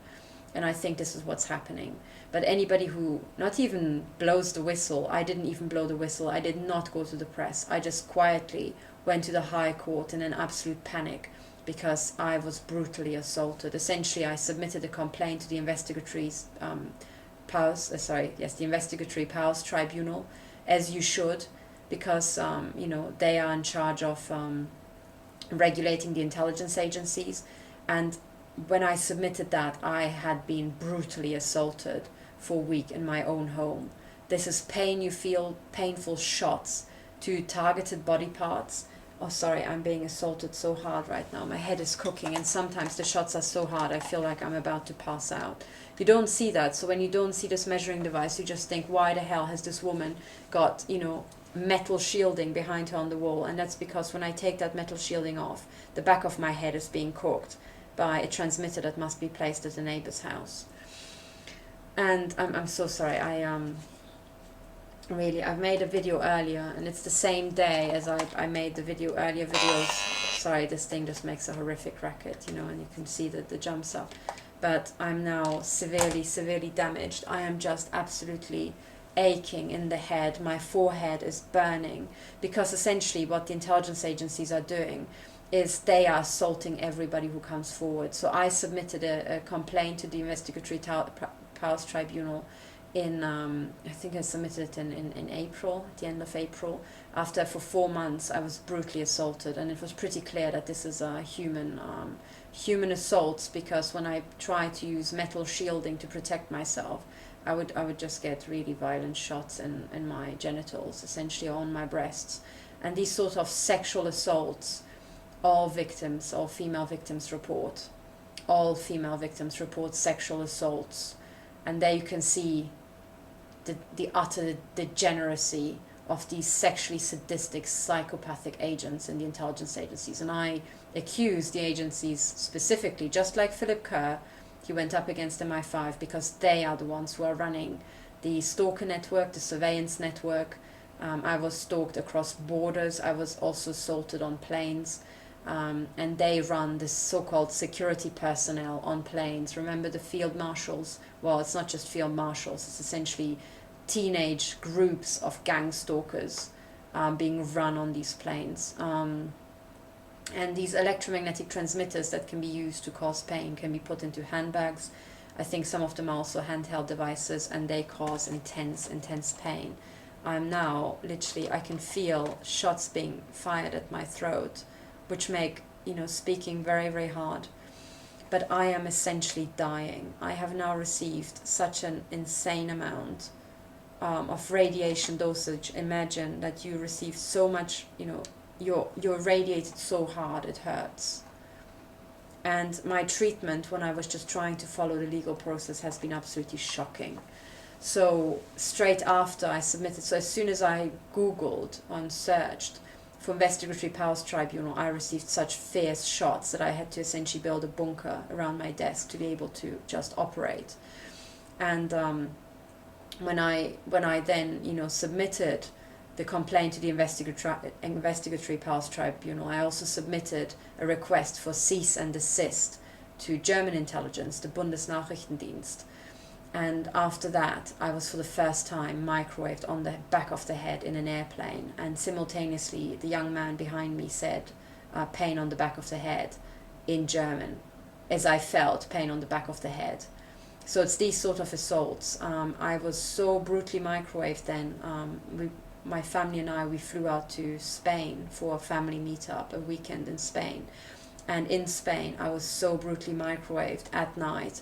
And I think this is what's happening. But anybody who not even blows the whistle, I didn't even blow the whistle, I did not go to the press, I just quietly went to the High Court in an absolute panic because I was brutally assaulted. Essentially, I submitted a complaint to the Investigatory Powers Tribunal, as you should, because they are in charge of regulating the intelligence agencies. And when I submitted that, I had been brutally assaulted for a week in my own home. This is pain you feel, painful shots to targeted body parts. Oh, sorry, I'm being assaulted so hard right now. My head is cooking, and sometimes the shots are so hard I feel like I'm about to pass out. You don't see that, so when you don't see this measuring device, you just think, why the hell has this woman got, metal shielding behind her on the wall? And that's because when I take that metal shielding off, the back of my head is being cooked by a transmitter that must be placed at a neighbor's house. And I'm so sorry, I've made a video earlier, and it's the same day as I made the earlier videos sorry, this thing just makes a horrific racket, you know, and you can see that the jumps up. But I'm now severely damaged. I am just absolutely aching in the head. My forehead is burning, because essentially what the intelligence agencies are doing is they are assaulting everybody who comes forward. So I submitted a complaint to the Investigatory Powers Tribunal in, I think I submitted it in April, at the end of April, after for 4 months I was brutally assaulted, and it was pretty clear that this is a human assault, because when I tried to use metal shielding to protect myself, I would just get really violent shots in my genitals, essentially on my breasts. And these sort of sexual assaults, all female victims report. All female victims report sexual assaults. And there you can see the utter degeneracy of these sexually sadistic, psychopathic agents in the intelligence agencies. And I accuse the agencies specifically, just like Philip Kerr, he went up against MI5, because they are the ones who are running the stalker network, the surveillance network. I was stalked across borders. I was also assaulted on planes. And they run this so-called security personnel on planes. Remember the field marshals? Well, it's not just field marshals. It's essentially teenage groups of gang stalkers being run on these planes. And these electromagnetic transmitters that can be used to cause pain can be put into handbags. I think some of them are also handheld devices, and they cause intense pain. I'm now literally, I can feel shots being fired at my throat, which make, you know, speaking very hard. But I am essentially dying. I have now received such an insane amount of radiation dosage. Imagine that you receive so much, you know, you're radiated so hard it hurts. And my treatment, when I was just trying to follow the legal process, has been absolutely shocking. So straight after I submitted, so as soon as I Googled and searched for Investigatory Powers Tribunal, I received such fierce shots that I had to essentially build a bunker around my desk to be able to just operate. And when I then, you know, submitted the complaint to the Investigatory Powers Tribunal, I also submitted a request for cease and desist to German intelligence, the Bundesnachrichtendienst. And after that, I was for the first time microwaved on the back of the head in an airplane. And simultaneously, the young man behind me said, pain on the back of the head in German, as I felt pain on the back of the head. So it's these sort of assaults. I was so brutally microwaved then. My family and I, we flew out to Spain for a family meetup, a weekend in Spain. And in Spain, I was so brutally microwaved at night.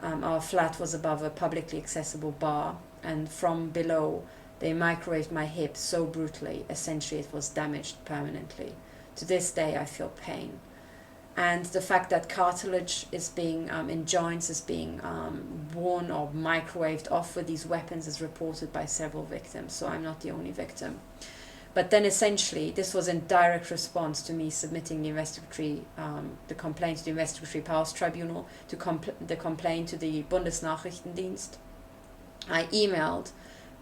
Our flat was above a publicly accessible bar, and from below, they microwaved my hip so brutally, essentially it was damaged permanently. To this day, I feel pain. And the fact that cartilage is being, in joints, is being worn or microwaved off with these weapons is reported by several victims, so I'm not the only victim. But then essentially, this was in direct response to me submitting the complaint to the Investigatory Powers Tribunal, the complaint to the Bundesnachrichtendienst. I emailed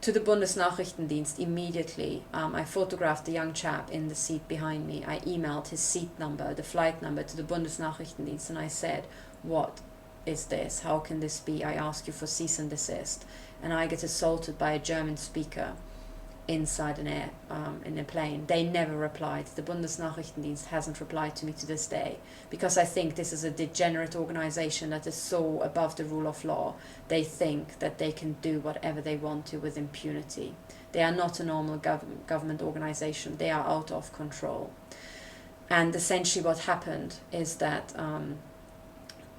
to the Bundesnachrichtendienst immediately. I photographed the young chap in the seat behind me. I emailed his seat number, the flight number, to the Bundesnachrichtendienst, and I said, what is this? How can this be? I ask you for cease and desist. And I get assaulted by a German speaker inside in a plane. They never replied. The Bundesnachrichtendienst hasn't replied to me to this day, because I think this is a degenerate organization that is so above the rule of law. They think that they can do whatever they want to with impunity. They are not a normal government organization. They are out of control. And essentially what happened is that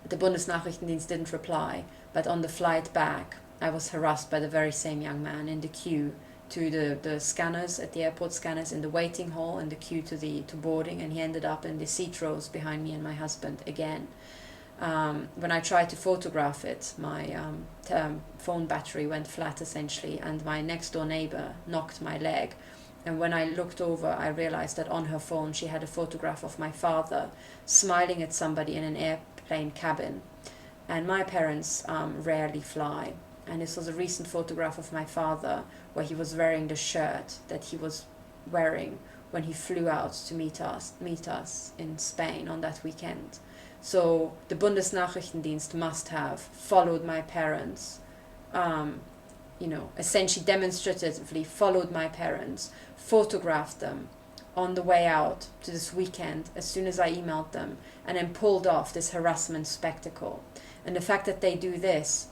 the Bundesnachrichtendienst didn't reply, but on the flight back, I was harassed by the very same young man in the queue to the scanners, at the airport scanners, in the waiting hall, in the queue to boarding, and he ended up in the seat rows behind me and my husband again. When I tried to photograph it, my phone battery went flat essentially, and my next door neighbor knocked my leg. And when I looked over, I realized that on her phone she had a photograph of my father smiling at somebody in an airplane cabin. And my parents rarely fly. And this was a recent photograph of my father where he was wearing the shirt that he was wearing when he flew out to meet us in Spain on that weekend. So the Bundesnachrichtendienst must have followed my parents, essentially demonstratively followed my parents, photographed them on the way out to this weekend as soon as I emailed them, and then pulled off this harassment spectacle. And the fact that they do this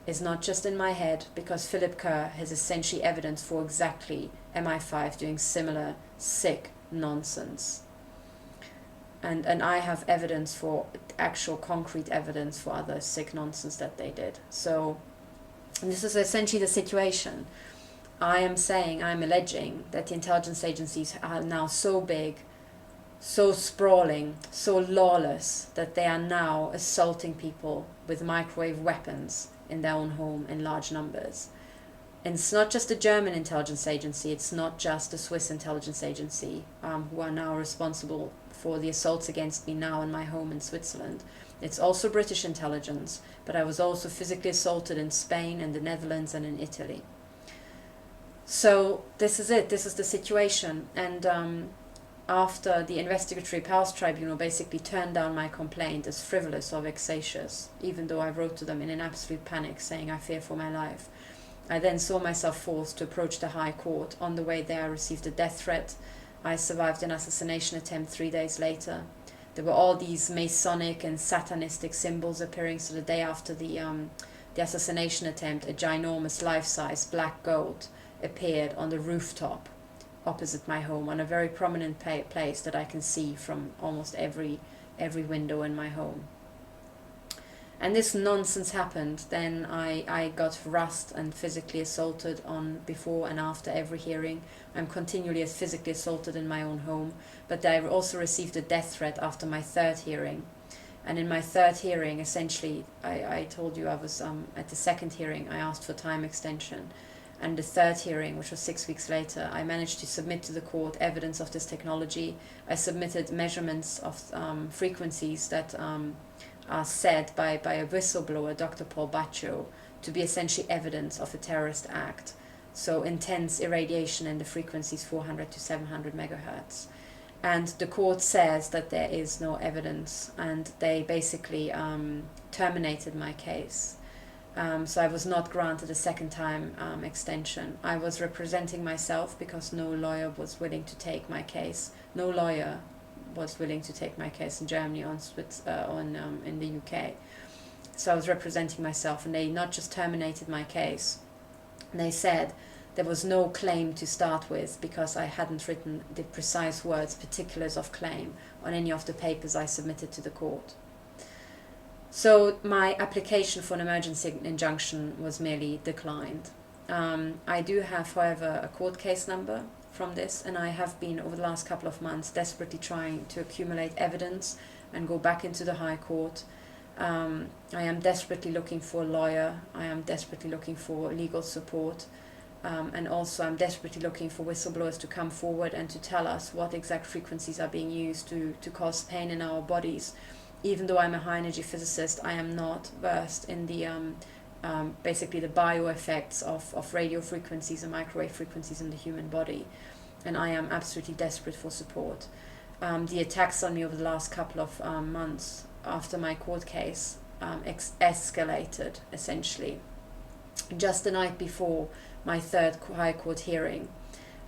is not just in my head, because Philip Kerr has essentially evidence for exactly MI5 doing similar sick nonsense. And I have evidence for actual concrete evidence for other sick nonsense that they did. So this is essentially the situation. I'm alleging that the intelligence agencies are now so big, so sprawling, so lawless, that they are now assaulting people with microwave weapons in their own home in large numbers. And it's not just the German intelligence agency, it's not just the Swiss intelligence agency who are now responsible for the assaults against me now in my home in Switzerland. It's also British intelligence, but I was also physically assaulted in Spain and the Netherlands and in Italy. So this is it, this is the situation. And after the Investigatory Powers Tribunal basically turned down my complaint as frivolous or vexatious, even though I wrote to them in an absolute panic saying I fear for my life, I then saw myself forced to approach the High Court. On the way there I received a death threat. I survived an assassination attempt 3 days later. There were all these Masonic and satanistic symbols appearing. So the day after the assassination attempt, a ginormous life-size black goat appeared on the rooftop opposite my home, on a very prominent place that I can see from almost every window in my home. And this nonsense happened. Then I got harassed and physically assaulted on before and after every hearing. I'm continually physically assaulted in my own home. But I also received a death threat after my third hearing. And in my third hearing, essentially, I told you I was at the second hearing, I asked for time extension. And the third hearing, which was 6 weeks later, I managed to submit to the court evidence of this technology. I submitted measurements of frequencies that are said by a whistleblower, Dr. Paul Baccio, to be essentially evidence of a terrorist act. So intense irradiation in the frequencies 400 to 700 megahertz. And the court says that there is no evidence, and they basically terminated my case. So I was not granted a second time extension. I was representing myself because no lawyer was willing to take my case. No lawyer was willing to take my case in Germany or in the UK. So I was representing myself, and they not just terminated my case, they said there was no claim to start with because I hadn't written the precise words, particulars of claim on any of the papers I submitted to the court. So my application for an emergency injunction was merely declined. I do have, however, a court case number from this, and I have been over the last couple of months desperately trying to accumulate evidence and go back into the High Court. I am desperately looking for a lawyer. I am desperately looking for legal support. And also I'm desperately looking for whistleblowers to come forward and to tell us what exact frequencies are being used to cause pain in our bodies. Even though I'm a high energy physicist, I am not versed in the basically the bioeffects of radio frequencies and microwave frequencies in the human body, and I am absolutely desperate for support. The attacks on me over the last couple of months after my court case escalated essentially. Just the night before my third High Court hearing,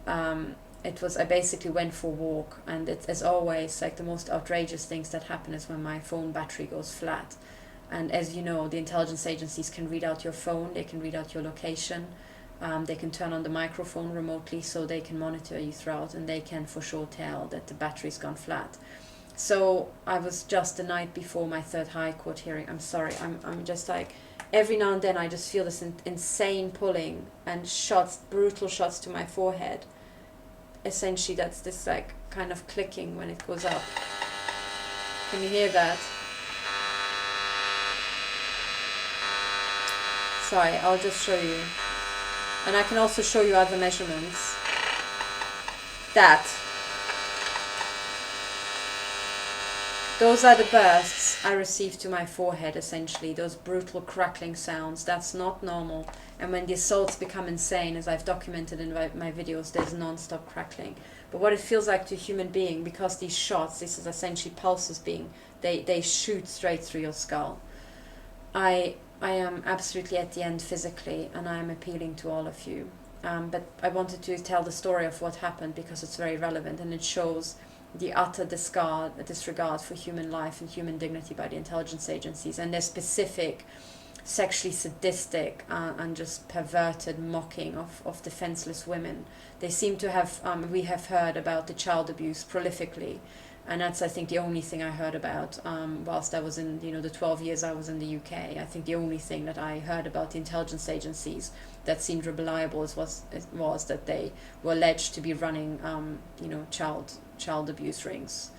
I basically went for a walk, and it's, as always, like the most outrageous things that happen is when my phone battery goes flat. And as you know, the intelligence agencies can read out your phone, they can read out your location, they can turn on the microphone remotely so they can monitor you throughout, and they can for sure tell that the battery's gone flat. So I was just the night before my third High Court hearing. I'm sorry, I'm just like, every now and then I just feel this insane pulling and brutal shots to my forehead. Essentially that's this like kind of clicking when it goes up. Can you hear that? Sorry, I'll just show you. And I can also show you other measurements. Those are the bursts I received to my forehead, essentially, those brutal crackling sounds. That's not normal. And when the assaults become insane, as I've documented in my videos, there's non-stop crackling. But what it feels like to a human being, because these shots, this is essentially pulses they shoot straight through your skull. I am absolutely at the end physically, and I am appealing to all of you. But I wanted to tell the story of what happened because it's very relevant, and it shows the utter disregard for human life and human dignity by the intelligence agencies, and their specific sexually sadistic and just perverted mocking of defenseless women. They seem to have, we have heard about the child abuse prolifically, and that's, I think, the only thing I heard about whilst I was in, the 12 years I was in the UK. I think the only thing that I heard about the intelligence agencies that seemed reliable was that they were alleged to be running, child abuse rings,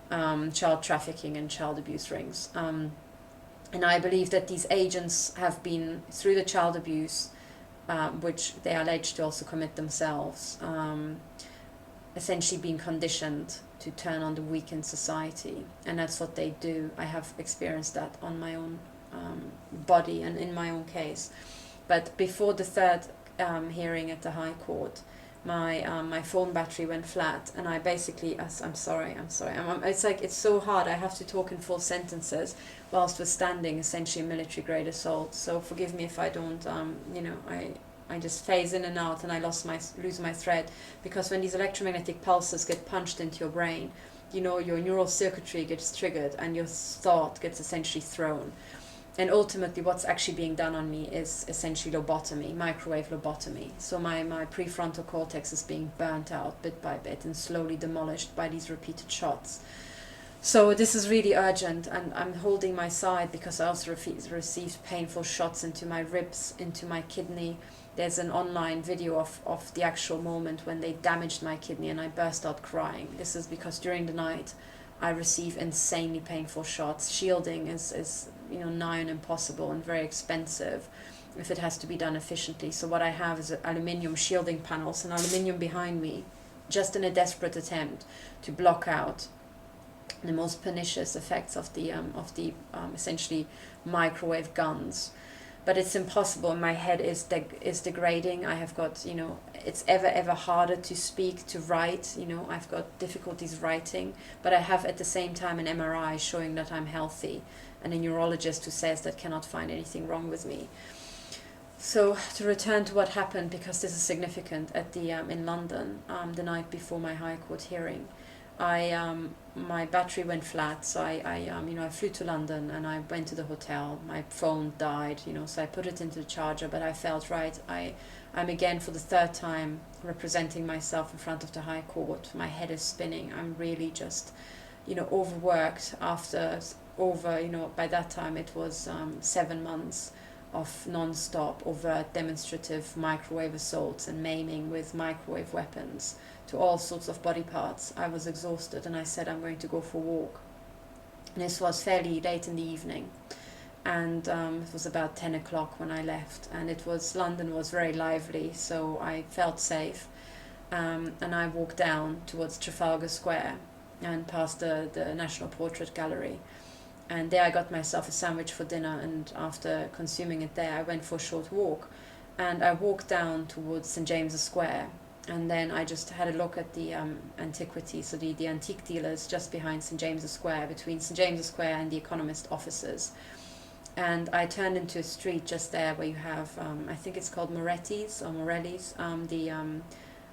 child trafficking and child abuse rings. And I believe that these agents have been, through the child abuse, which they are alleged to also commit themselves, essentially being conditioned to turn on the weak in society. And that's what they do. I have experienced that on my own body and in my own case. But before the third hearing at the High Court, my phone battery went flat, and I basically, I'm sorry. It's like, it's so hard. I have to talk in full sentences whilst withstanding essentially a military grade assault. So forgive me if I don't, I just phase in and out, and I lose my thread, because when these electromagnetic pulses get punched into your brain, your neural circuitry gets triggered and your thought gets essentially thrown. And ultimately what's actually being done on me is essentially lobotomy, microwave lobotomy. So my prefrontal cortex is being burnt out bit by bit and slowly demolished by these repeated shots. So this is really urgent, and I'm holding my side because I also received painful shots into my ribs, into my kidney. There's an online video of the actual moment when they damaged my kidney, and I burst out crying. This is because during the night I receive insanely painful shots. Shielding is nigh on impossible and very expensive if it has to be done efficiently. So what I have is aluminium shielding panels and aluminium behind me, just in a desperate attempt to block out the most pernicious effects of the essentially microwave guns. But it's impossible. My head is degrading. I have got, it's ever harder to speak, to write. I've got difficulties writing, but I have at the same time an MRI showing that I'm healthy, and a neurologist who says that cannot find anything wrong with me. So to return to what happened, because this is significant, at the in London, the night before my High Court hearing, my battery went flat, so I flew to London and I went to the hotel. My phone died, so I put it into the charger, but I felt right. I'm again for the third time representing myself in front of the High Court. My head is spinning. I'm really just, overworked after by that time it was 7 months of non-stop, overt, demonstrative microwave assaults and maiming with microwave weapons to all sorts of body parts. I was exhausted, and I said I'm going to go for a walk. And this was fairly late in the evening, and it was about 10 o'clock when I left, and London was very lively, so I felt safe, and I walked down towards Trafalgar Square and past the National Portrait Gallery. And there I got myself a sandwich for dinner, and after consuming it there, I went for a short walk. And I walked down towards St. James's Square, and then I just had a look at the antiquities, so the antique dealers just behind St. James's Square, between St. James's Square and the Economist offices. And I turned into a street just there where you have, I think it's called Morelli's,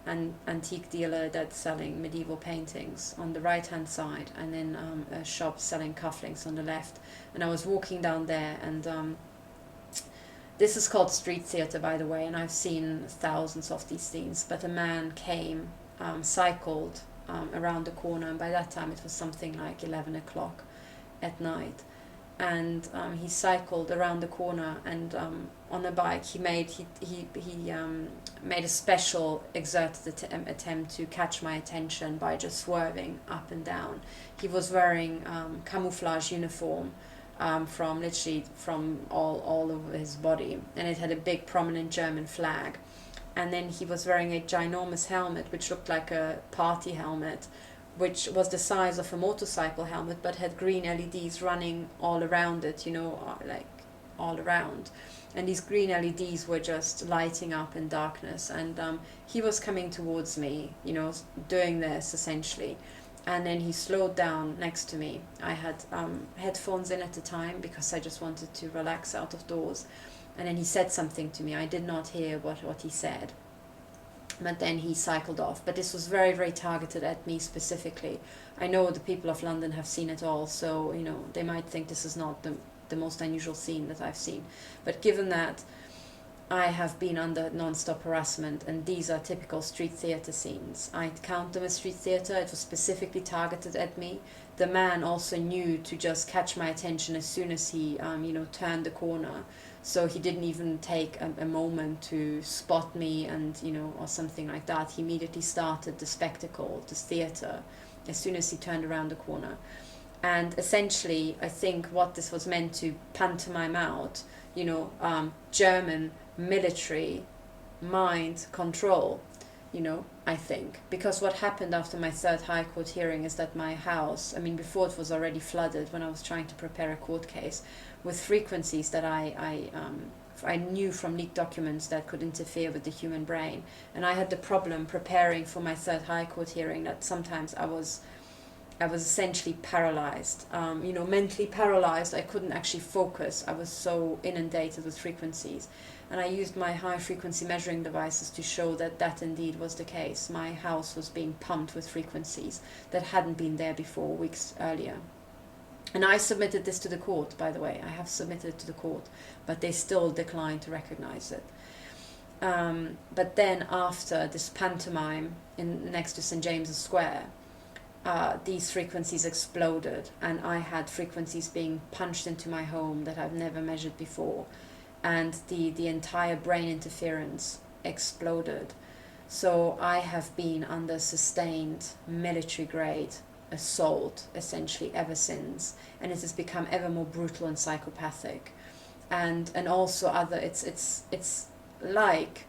an antique dealer that's selling medieval paintings on the right-hand side, and then a shop selling cufflinks on the left. And I was walking down there, and this is called street theatre, by the way, and I've seen thousands of these things. But a man came, cycled around the corner, and by that time it was something like 11 o'clock at night. And he cycled around the corner, and on a bike he made a special exerted attempt to catch my attention by just swerving up and down. He was wearing camouflage uniform from all over his body, and it had a big prominent German flag. And then he was wearing a ginormous helmet which looked like a party helmet, which was the size of a motorcycle helmet, but had green LEDs running all around it, like all around. And these green LEDs were just lighting up in darkness, and he was coming towards me, you know, doing this essentially. And then he slowed down next to me. I had headphones in at the time because I just wanted to relax out of doors. And then he said something to me. I did not hear what he said. But then he cycled off. But this was very, very targeted at me specifically. I know the people of London have seen it all, so, you know, they might think this is not the most unusual scene that I've seen. But given that I have been under non-stop harassment, and these are typical street theatre scenes, I count them as street theatre. It was specifically targeted at me. The man also knew to just catch my attention as soon as he, you know, turned the corner. So he didn't even take a moment to spot me and, you know, or something like that. He immediately started the spectacle, the theatre, as soon as he turned around the corner. And essentially, I think what this was meant to pantomime out, you know, German military mind control, you know, I think. Because what happened after my third High Court hearing is that my house, I mean, before it was already flooded when I was trying to prepare a court case with frequencies that I knew from leaked documents that could interfere with the human brain. And I had the problem preparing for my third High Court hearing that sometimes I was essentially paralyzed, you know, mentally paralyzed. I couldn't actually focus. I was so inundated with frequencies. And I used my high frequency measuring devices to show that that indeed was the case. My house was being pumped with frequencies that hadn't been there before weeks earlier. And I submitted this to the court, by the way. I have submitted it to the court, but they still declined to recognize it. But then after this pantomime next to St. James's Square, these frequencies exploded, and I had frequencies being punched into my home that I've never measured before, and the entire brain interference exploded. So I have been under sustained military grade assault essentially ever since, and it has become ever more brutal and psychopathic, and also other, it's like,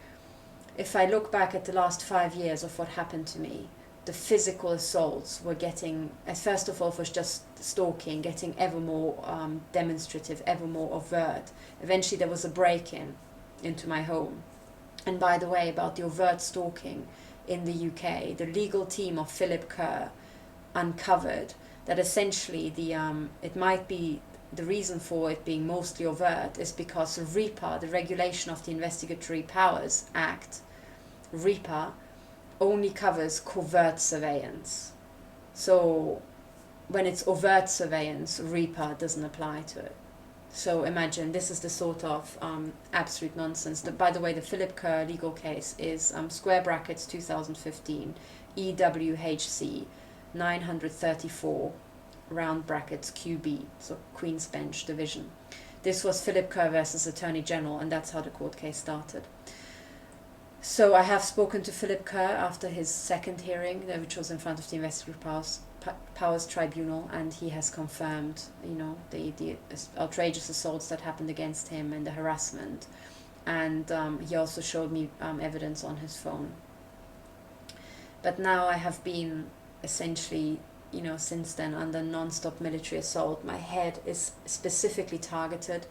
if I look back at the last 5 years of what happened to me, the physical assaults were getting, first of all, was just stalking, getting ever more demonstrative, ever more overt. Eventually there was a break-in into my home. And by the way, about the overt stalking in the UK, the legal team of Philip Kerr uncovered that essentially it might be the reason for it being mostly overt is because RIPA, the Regulation of the Investigatory Powers Act, RIPA, only covers covert surveillance. So when it's overt surveillance, RIPA doesn't apply to it. So imagine, this is the sort of absolute nonsense. By the way, the Philip Kerr legal case is square brackets 2015 EWHC 934 round brackets QB, so Queen's Bench Division. This was Philip Kerr versus Attorney General, and that's how the court case started. So I have spoken to Philip Kerr after his second hearing, which was in front of the Investigatory Powers Tribunal, and he has confirmed, you know, the outrageous assaults that happened against him and the harassment. And he also showed me evidence on his phone. But now I have been essentially, you know, since then under non-stop military assault. My head is specifically targeted.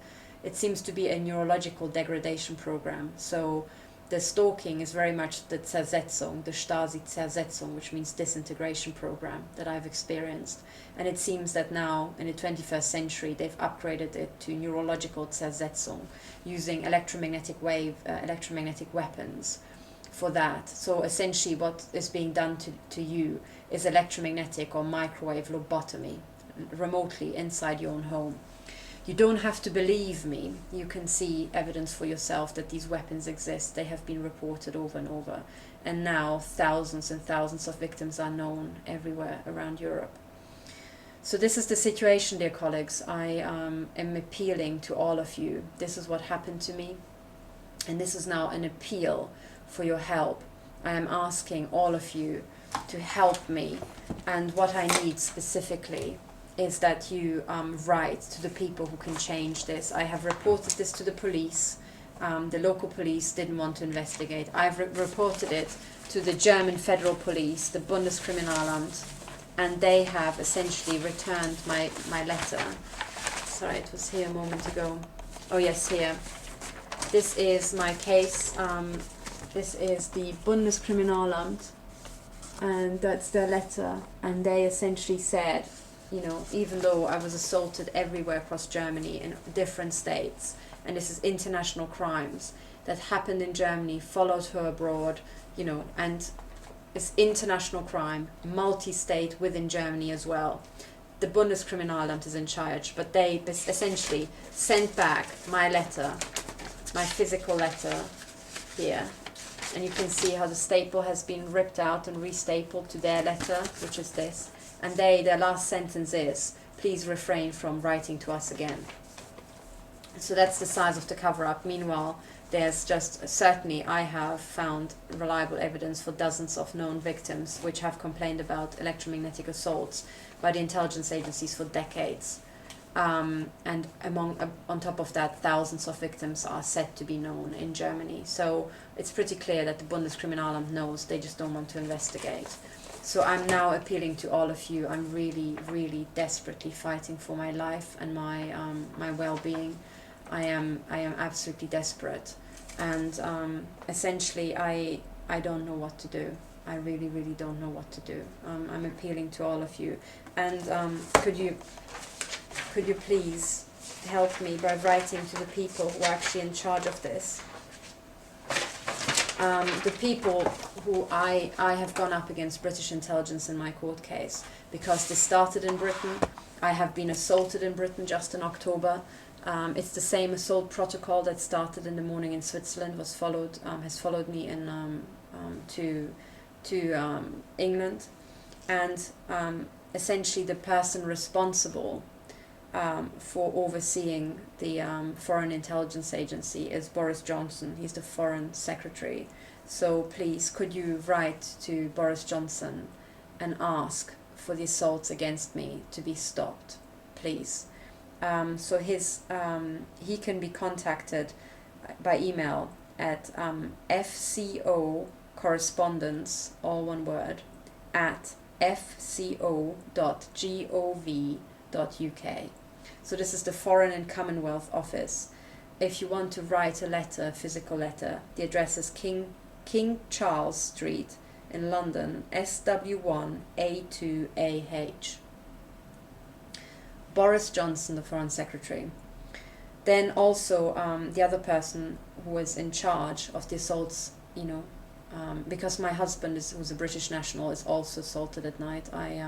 It seems to be a neurological degradation program. So the stalking is very much the Zersetzung, the Stasi-Zersetzung, which means disintegration program that I've experienced. And it seems that now, in the 21st century, they've upgraded it to neurological Zersetzung, using electromagnetic weapons for that. So essentially what is being done to you is electromagnetic or microwave lobotomy remotely inside your own home. You don't have to believe me. You can see evidence for yourself that these weapons exist. They have been reported over and over. And now thousands and thousands of victims are known everywhere around Europe. So this is the situation, dear colleagues. I am appealing to all of you. This is what happened to me. And this is now an appeal for your help. I am asking all of you to help me. And what I need specifically is that you write to the people who can change this. I have reported this to the police. The local police didn't want to investigate. I've reported it to the German federal police, the Bundeskriminalamt, and they have essentially returned my letter. Sorry, it was here a moment ago. Oh yes, here. This is my case. This is the Bundeskriminalamt, and that's their letter. And they essentially said, you know, even though I was assaulted everywhere across Germany in different states, and this is international crimes that happened in Germany, followed her abroad, you know, and it's international crime, multi-state within Germany as well. The Bundeskriminalamt is in charge, but they essentially sent back my letter, my physical letter here. And you can see how the staple has been ripped out and restapled to their letter, which is this. And their last sentence is, please refrain from writing to us again. So that's the size of the cover-up. Meanwhile, there's just, certainly I have found reliable evidence for dozens of known victims which have complained about electromagnetic assaults by the intelligence agencies for decades. And on top of that, thousands of victims are said to be known in Germany. So it's pretty clear that the Bundeskriminalamt knows, they just don't want to investigate. So I'm now appealing to all of you. I'm really, really desperately fighting for my life and my well-being. I am absolutely desperate, and essentially I don't know what to do. I really, really don't know what to do. I'm appealing to all of you, and could you please help me by writing to the people who are actually in charge of this? The people who I have gone up against British intelligence in my court case, because this started in Britain. I have been assaulted in Britain just in October. It's the same assault protocol that started in the morning in Switzerland, has followed me in to England, and essentially the person responsible for overseeing the Foreign Intelligence Agency is Boris Johnson. He's the Foreign Secretary. So please, could you write to Boris Johnson and ask for the assaults against me to be stopped, please? So he can be contacted by email at fcocorrespondence, all one word, at fco.gov.uk. So this is the Foreign and Commonwealth Office. If you want to write a letter, a physical letter, the address is King Charles Street in London, SW1 A2AH. Boris Johnson, the Foreign Secretary. Then also the other person who is in charge of the assaults, you know, because my husband who's a British national, is also assaulted at night. I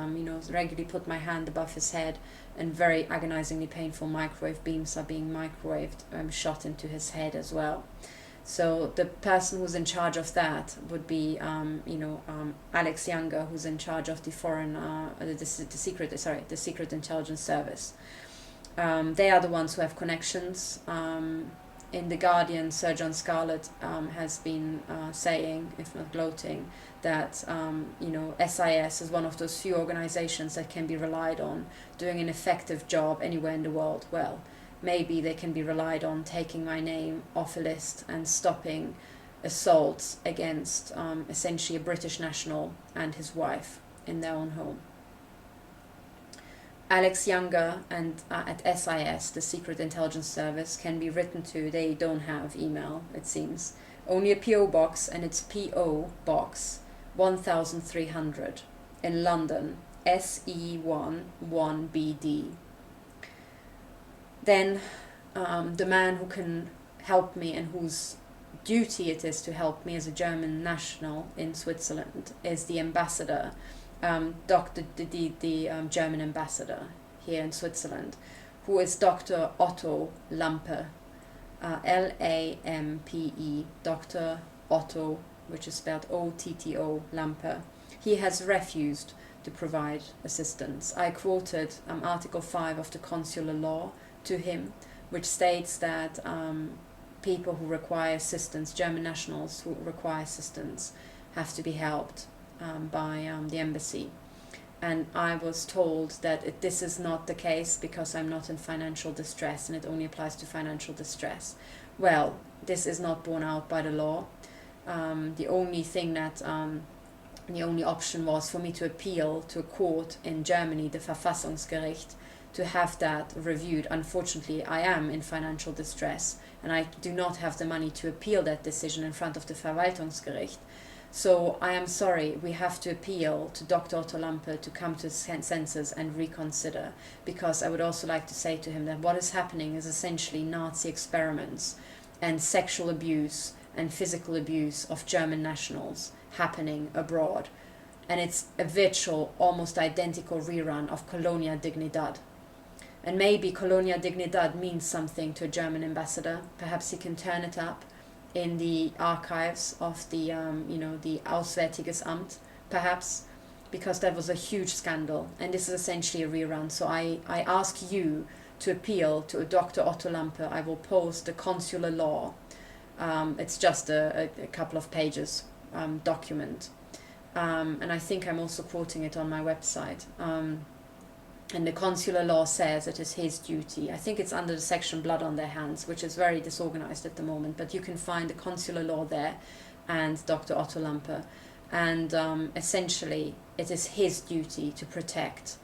regularly put my hand above his head, and very agonizingly painful microwave beams are being shot into his head as well. So the person who's in charge of that would be, Alex Younger, who's in charge of the the Secret Intelligence Service. They are the ones who have connections. In The Guardian, Sir John Scarlett has been saying, if not gloating, that SIS is one of those few organizations that can be relied on doing an effective job anywhere in the world. Well, maybe they can be relied on taking my name off a list and stopping assaults against essentially a British national and his wife in their own home. Alex Younger and at SIS, the Secret Intelligence Service, can be written to. They don't have email, it seems. Only a PO box, and it's PO Box 1300 in London, SE1 1BD. Then the man who can help me and whose duty it is to help me as a German national in Switzerland is the ambassador, the German ambassador here in Switzerland, who is Dr. Otto Lampe, Lampe, Dr. Otto, which is spelled O-T-T-O, Lampe. He has refused to provide assistance. I quoted Article 5 of the consular law to him, which states that people who require assistance, German nationals who require assistance, have to be helped by the embassy. And I was told that this is not the case because I'm not in financial distress, and it only applies to financial distress. Well, this is not borne out by the law. The only option was for me to appeal to a court in Germany, the Verfassungsgericht, to have that reviewed. Unfortunately, I am in financial distress and I do not have the money to appeal that decision in front of the Verwaltungsgericht. So I am sorry, we have to appeal to Dr. Otto Lampe to come to his senses and reconsider, because I would also like to say to him that what is happening is essentially Nazi experiments and sexual abuse and physical abuse of German nationals happening abroad. And it's a virtual, almost identical rerun of Colonia Dignidad. And maybe Colonia Dignidad means something to a German ambassador. Perhaps he can turn it up in the archives of the, the Auswärtiges Amt, perhaps, because that was a huge scandal. And this is essentially a rerun. So I ask you to appeal to Dr. Otto Lampe. I will post the consular law. It's just a couple of pages document. And I think I'm also quoting it on my website. And the consular law says it is his duty. I think it's under the section Blood on Their Hands, which is very disorganized at the moment, but you can find the consular law there and Dr. Otto Lampe. And essentially, it is his duty to protect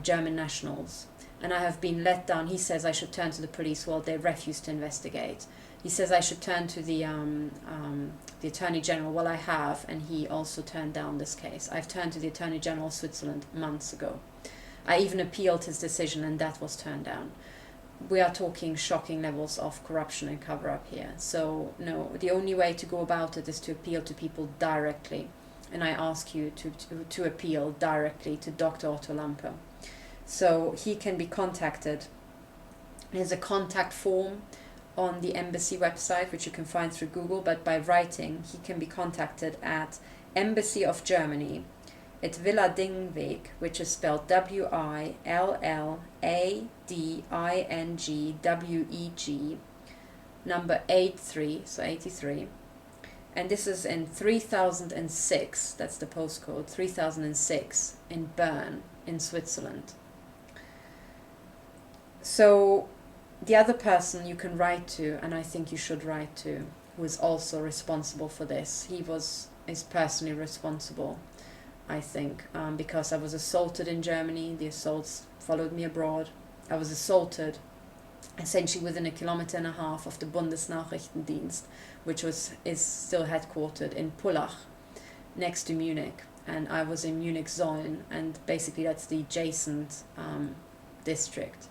German nationals. And I have been let down. He says I should turn to the police. Well, they refuse to investigate. He says I should turn to the Attorney General. Well, I have, and he also turned down this case. I've turned to the Attorney General of Switzerland months ago. I even appealed his decision, and that was turned down. We are talking shocking levels of corruption and cover-up here. So, no, the only way to go about it is to appeal to people directly. And I ask you to appeal directly to Dr. Otto Lampe. So he can be contacted. There's a contact form on the embassy website, which you can find through Google, but by writing, he can be contacted at Embassy of Germany. It's Willadingweg, which is spelled Willadingweg, number 83, so 83. And this is in 3006, that's the postcode, 3006, in Bern, in Switzerland. So the other person you can write to, and I think you should write to, who is also responsible for this, is personally responsible, I think, because I was assaulted in Germany. The assaults followed me abroad. I was assaulted essentially within 1.5 kilometers of the Bundesnachrichtendienst, which is still headquartered in Pullach, next to Munich. And I was in Munich Zolln, and basically that's the adjacent district.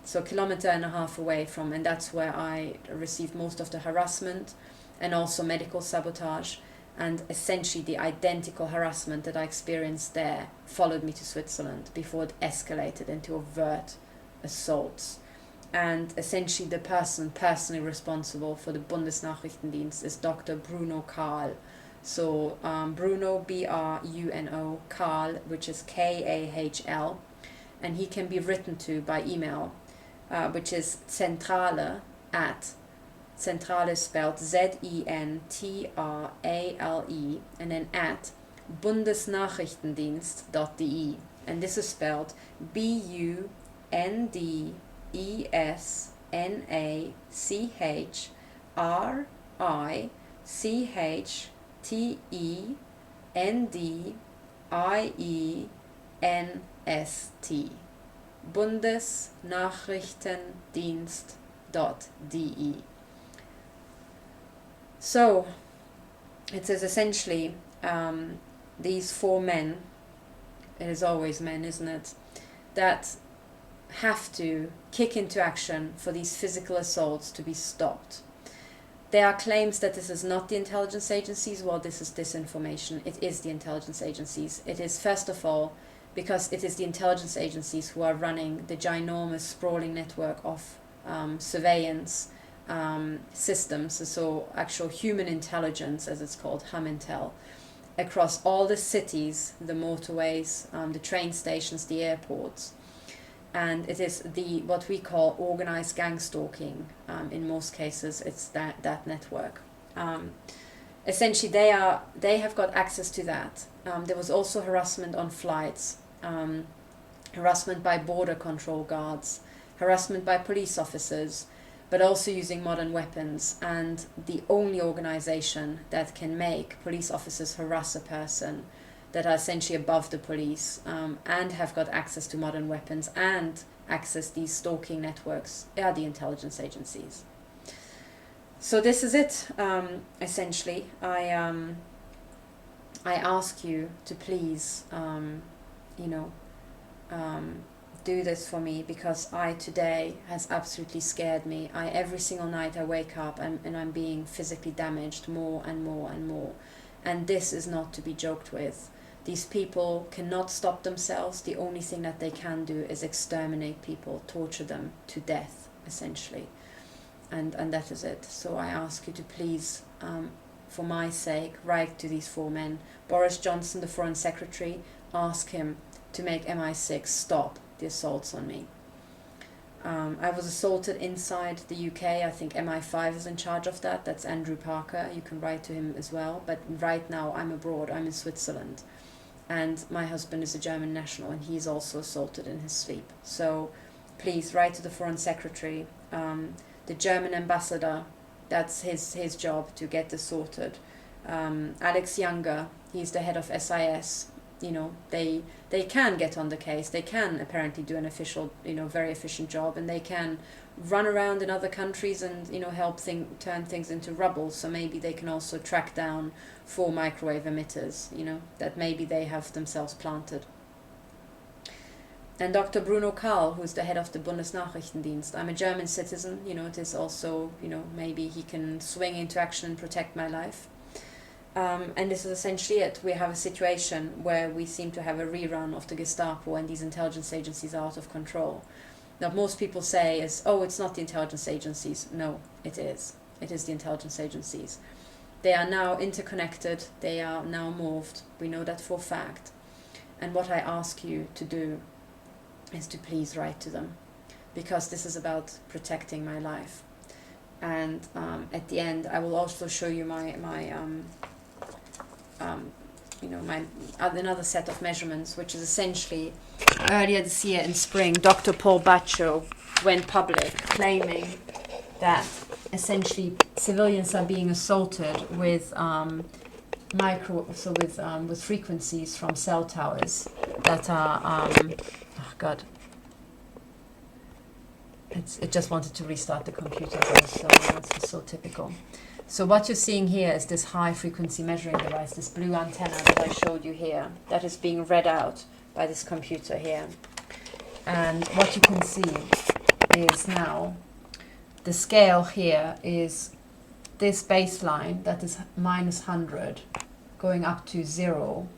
So 1.5 kilometers away from, and that's where I received most of the harassment and also medical sabotage. And essentially the identical harassment that I experienced there followed me to Switzerland before it escalated into overt assaults. And essentially the person personally responsible for the Bundesnachrichtendienst is Dr. Bruno Kahl. So Bruno, B-R-U-N-O, Kahl, which is K-A-H-L. And he can be written to by email, which is Zentrale at, Zentrale is spelled Z-E-N-T-R-A-L-E, and then at Bundesnachrichtendienst.de, and this is spelled Bundesnachrichtendienst, Bundesnachrichtendienst.de. So, it is essentially these four men, it is always men, isn't it, that have to kick into action for these physical assaults to be stopped. There are claims that this is not the intelligence agencies. Well, this is disinformation. It is the intelligence agencies. It is, first of all, because it is the intelligence agencies who are running the ginormous sprawling network of surveillance systems, so actual human intelligence, as it's called, Humintel, across all the cities, the motorways, the train stations, the airports. And it is what we call organized gang stalking. In most cases, it's that network. Essentially, they have got access to that. There was also harassment on flights, harassment by border control guards, harassment by police officers, but also using modern weapons. And the only organization that can make police officers harass a person that are essentially above the police, and have got access to modern weapons and access these stalking networks, are the intelligence agencies. So this is it, essentially. I ask you to please, do this for me, because today has absolutely scared me. Every single night I wake up and I'm being physically damaged more and more and more. And this is not to be joked with. These people cannot stop themselves. The only thing that they can do is exterminate people, torture them to death, essentially. And that is it. So I ask you to please, for my sake, write to these 4 men. Boris Johnson, the Foreign Secretary, ask him to make MI6 stop the assaults on me. I was assaulted inside the UK. I think MI5 is in charge of that. That's Andrew Parker. You can write to him as well. But right now I'm abroad. I'm in Switzerland. And my husband is a German national, and he's also assaulted in his sleep. So please write to the Foreign Secretary. The German ambassador, that's his job to get this sorted. Alex Younger, he's the head of SIS. They can get on the case. They can apparently do an official, very efficient job, and they can run around in other countries and, help turn things into rubble. So maybe they can also track down 4 microwave emitters, that maybe they have themselves planted. And Dr. Bruno Kahl, who's the head of the Bundesnachrichtendienst. I'm a German citizen, it is also, maybe he can swing into action and protect my life. And this is essentially it. We have a situation where we seem to have a rerun of the Gestapo, and these intelligence agencies are out of control. Now, most people say is, oh, it's not the intelligence agencies. No, it is. It is the intelligence agencies. They are now interconnected. They are now morphed. We know that for a fact. And what I ask you to do is to please write to them, because this is about protecting my life. And at the end, I will also show you another set of measurements, which is essentially, earlier this year in spring, Dr. Paul Baccio went public claiming that essentially civilians are being assaulted with with frequencies from cell towers that are it just wanted to restart the computer, so it's so typical. So what you're seeing here is this high frequency measuring device, this blue antenna that I showed you here, that is being read out by this computer here. And what you can see is now the scale here is this baseline that is minus 100 going up to 0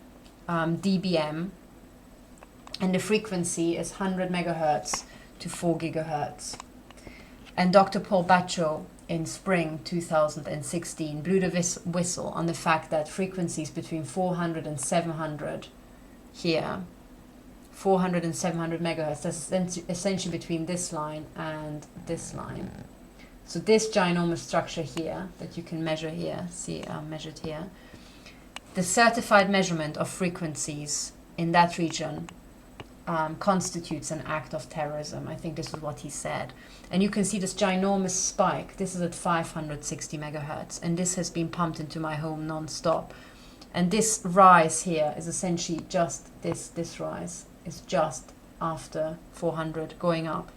dBm, and the frequency is 100 megahertz to 4 gigahertz. And Dr. Paul Baccio in spring 2016 blew the whistle on the fact that frequencies between 400 and 700 here, 400 and 700 megahertz, that's essentially between this line and this line. So this ginormous structure here that you can measure here, see measured here, the certified measurement of frequencies in that region constitutes an act of terrorism. I think this is what he said. And you can see this ginormous spike. This is at 560 megahertz, and this has been pumped into my home non-stop. And this rise here is essentially just this rise is just after 400 going up.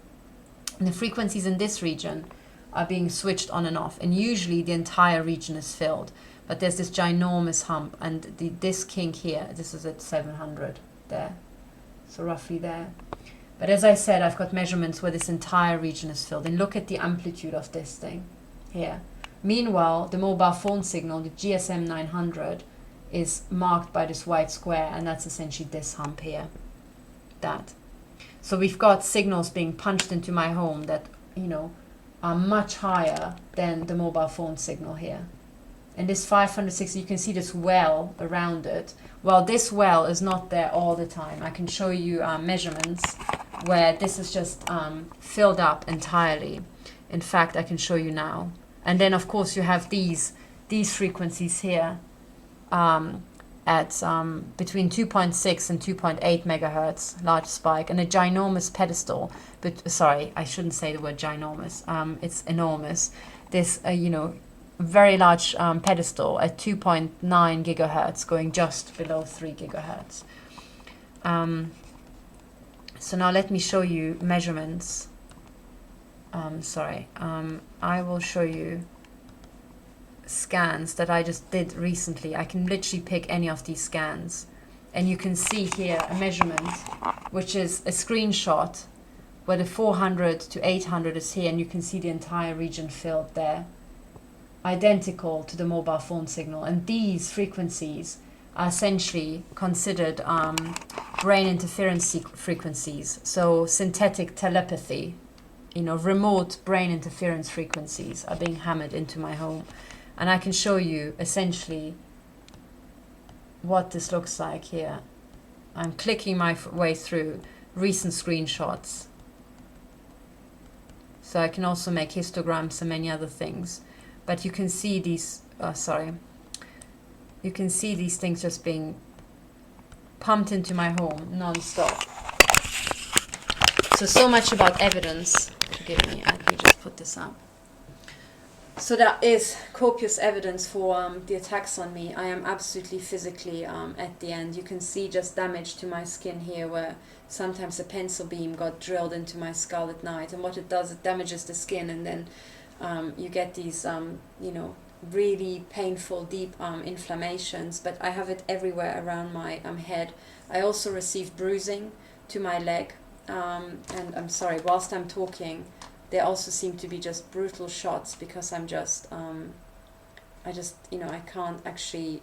And the frequencies in this region are being switched on and off, and usually the entire region is filled. But there's this ginormous hump, and this kink here, this is at 700 there. So roughly there. But as I said, I've got measurements where this entire region is filled. And look at the amplitude of this thing here. Meanwhile, the mobile phone signal, the GSM 900, is marked by this white square, and that's essentially this hump here. That. So we've got signals being punched into my home that, are much higher than the mobile phone signal here. And this 560, you can see this well around it. Well, this well is not there all the time. I can show you measurements where this is just filled up entirely. In fact, I can show you now. And then, of course, you have these frequencies here at between 2.6 and 2.8 megahertz, large spike, and a ginormous pedestal. But sorry, I shouldn't say the word ginormous. It's enormous. This, very large pedestal at 2.9 gigahertz, going just below 3 gigahertz. So now let me show you measurements. I will show you scans that I just did recently. I can literally pick any of these scans, and you can see here a measurement, which is a screenshot where the 400 to 800 is here, and you can see the entire region filled there, identical to the mobile phone signal. And these frequencies are essentially considered brain interference frequencies, so synthetic telepathy, remote brain interference frequencies are being hammered into my home. And I can show you essentially what this looks like here. I'm clicking my way through recent screenshots. So I can also make histograms and many other things. But you can see these, you can see these things just being pumped into my home non-stop. So much about evidence. Forgive me, let me just put this up. So there is copious evidence for the attacks on me. I am absolutely physically at the end. You can see just damage to my skin here, where sometimes a pencil beam got drilled into my skull at night. And what it does, it damages the skin, and then you get these, really painful, deep inflammations. But I have it everywhere around my head. I also received bruising to my leg. And I'm sorry, whilst I'm talking, there also seem to be just brutal shots, because I'm just, I can't actually,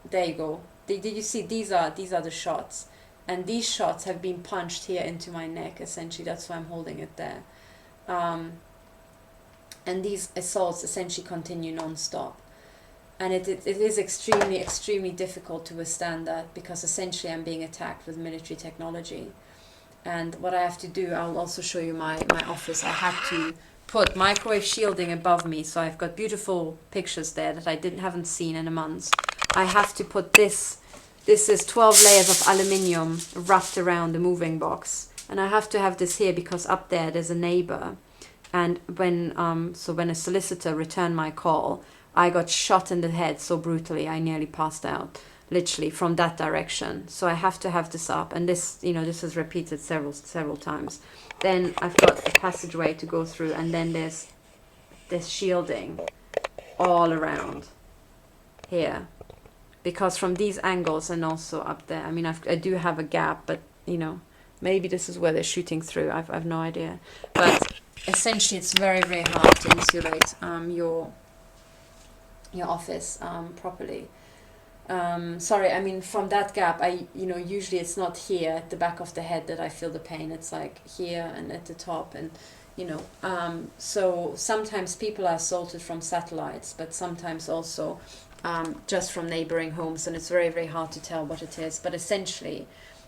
there you go. Did you see, these are the shots, and these shots have been punched here into my neck, essentially, that's why I'm holding it there. And these assaults essentially continue non-stop. And it is extremely, extremely difficult to withstand that, because essentially I'm being attacked with military technology. And what I have to do, I'll also show you my office. I had to put microwave shielding above me, so I've got beautiful pictures there that I haven't seen in a month. I have to put this is 12 layers of aluminium wrapped around the moving box. And I have to have this here because up there's a neighbor. And when a solicitor returned my call, I got shot in the head so brutally I nearly passed out. Literally from that direction. So I have to have this up, and this is repeated several times. Then I've got a passageway to go through, and then there's shielding all around here, because from these angles and also up there, I do have a gap, but maybe this is where they're shooting through. I've no idea. But essentially, it's very, very hard to insulate your office properly. From that gap, usually it's not here at the back of the head that I feel the pain. It's like here and at the top, and so sometimes people are assaulted from satellites, but sometimes also just from neighboring homes, and it's very, very hard to tell what it is. But essentially,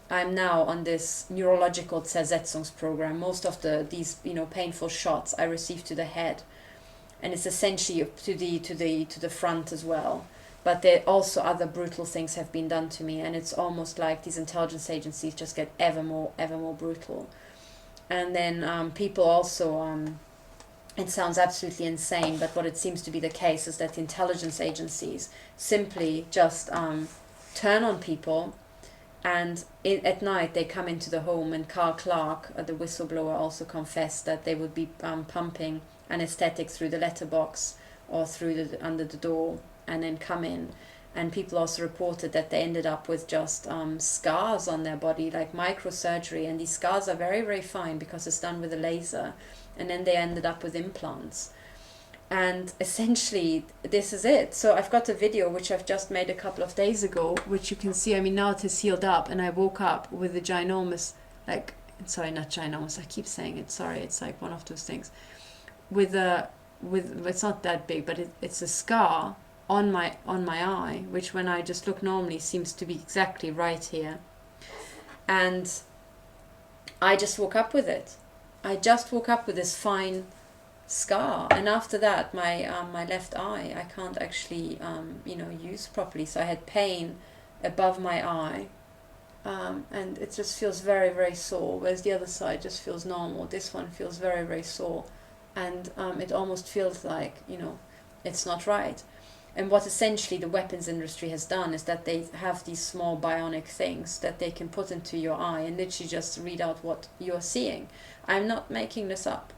I'm now on this neurological Zersetzungsprogramm. Most of these painful shots I receive to the head, and it's essentially to the front as well. But there also other brutal things have been done to me, and it's almost like these intelligence agencies just get ever more brutal. And then people also, it sounds absolutely insane, but what it seems to be the case is that the intelligence agencies simply just turn on people, and at night they come into the home, and Kahl, the whistleblower, also confessed that they would be pumping anesthetic through the letterbox or through under the door, and then come in. And people also reported that they ended up with just scars on their body, like microsurgery, and these scars are very, very fine because it's done with a laser, and then they ended up with implants. And essentially this is it. So I've got a video which I've just made a couple of days ago, which you can see. Now it is healed up, and I woke up with a ginormous, sorry, not ginormous, I keep saying it, sorry, it's like one of those things, with it's not that big, but it's a scar on my eye, which when I just look normally seems to be exactly right here. And I just woke up with it. I just woke up with this fine scar, and after that my left eye I can't actually use properly. So I had pain above my eye, and it just feels very, very sore, whereas the other side just feels normal. This one feels very, very sore, and it almost feels like It's not right. And what essentially the weapons industry has done is that they have these small bionic things that they can put into your eye and literally just read out what you're seeing. I'm not making this up.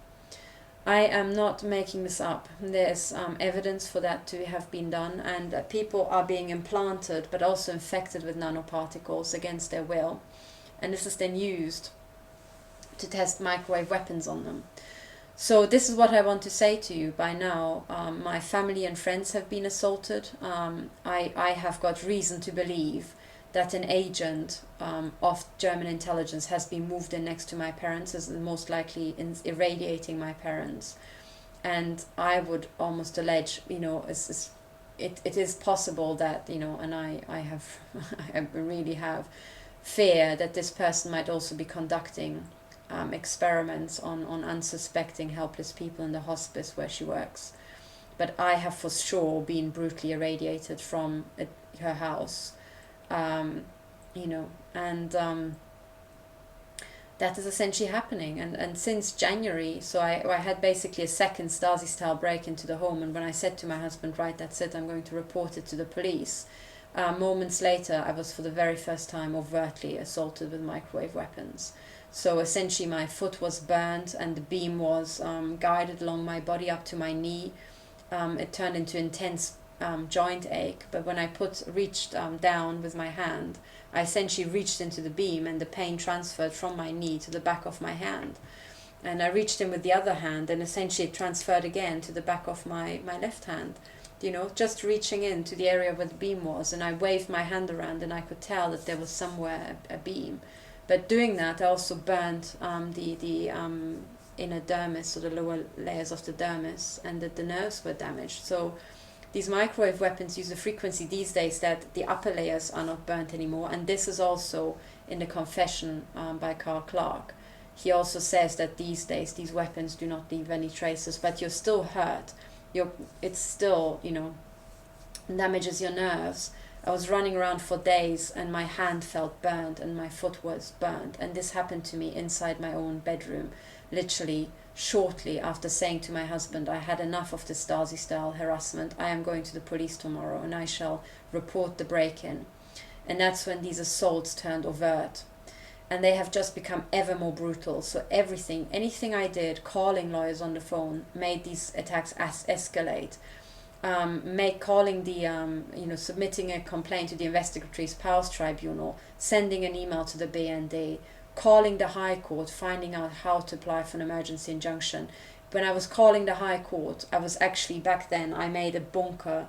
I am not making this up. There's evidence for that to have been done, and people are being implanted but also infected with nanoparticles against their will. And this is then used to test microwave weapons on them. So this is what I want to say to you by now. My family and friends have been assaulted. I have got reason to believe that an agent of German intelligence has been moved in next to my parents, is most likely irradiating my parents. And I would almost allege, it is possible that, and I have, I really have fear that this person might also be conducting experiments on unsuspecting helpless people in the hospice where she works. But I have for sure been brutally irradiated from her house, and that is essentially happening. And since January, so I had basically a second Stasi-style break into the home, and when I said to my husband, right, that's it, I'm going to report it to the police, moments later I was for the very first time overtly assaulted with microwave weapons. So essentially my foot was burned and the beam was guided along my body up to my knee. It turned into intense joint ache, but when I reached down with my hand, I essentially reached into the beam and the pain transferred from my knee to the back of my hand. And I reached in with the other hand and essentially it transferred again to the back of my left hand. Just reaching into the area where the beam was, and I waved my hand around and I could tell that there was somewhere a beam. But doing that, I also burned the inner dermis, or the lower layers of the dermis, and that the nerves were damaged. So these microwave weapons use a frequency these days that the upper layers are not burnt anymore. And this is also in the confession by Kahl Clark. He also says that these days these weapons do not leave any traces, but you're still hurt. It's still, damages your nerves. I was running around for days and my hand felt burned and my foot was burned. And this happened to me inside my own bedroom, literally shortly after saying to my husband, I had enough of this Stasi-style harassment. I am going to the police tomorrow and I shall report the break-in. And that's when these assaults turned overt. And they have just become ever more brutal. So anything I did, calling lawyers on the phone, made these attacks escalate. Calling the, submitting a complaint to the Investigatory Powers Tribunal, sending an email to the BND, calling the High Court, finding out how to apply for an emergency injunction. When I was calling the High Court, I was actually, back then, I made a bunker,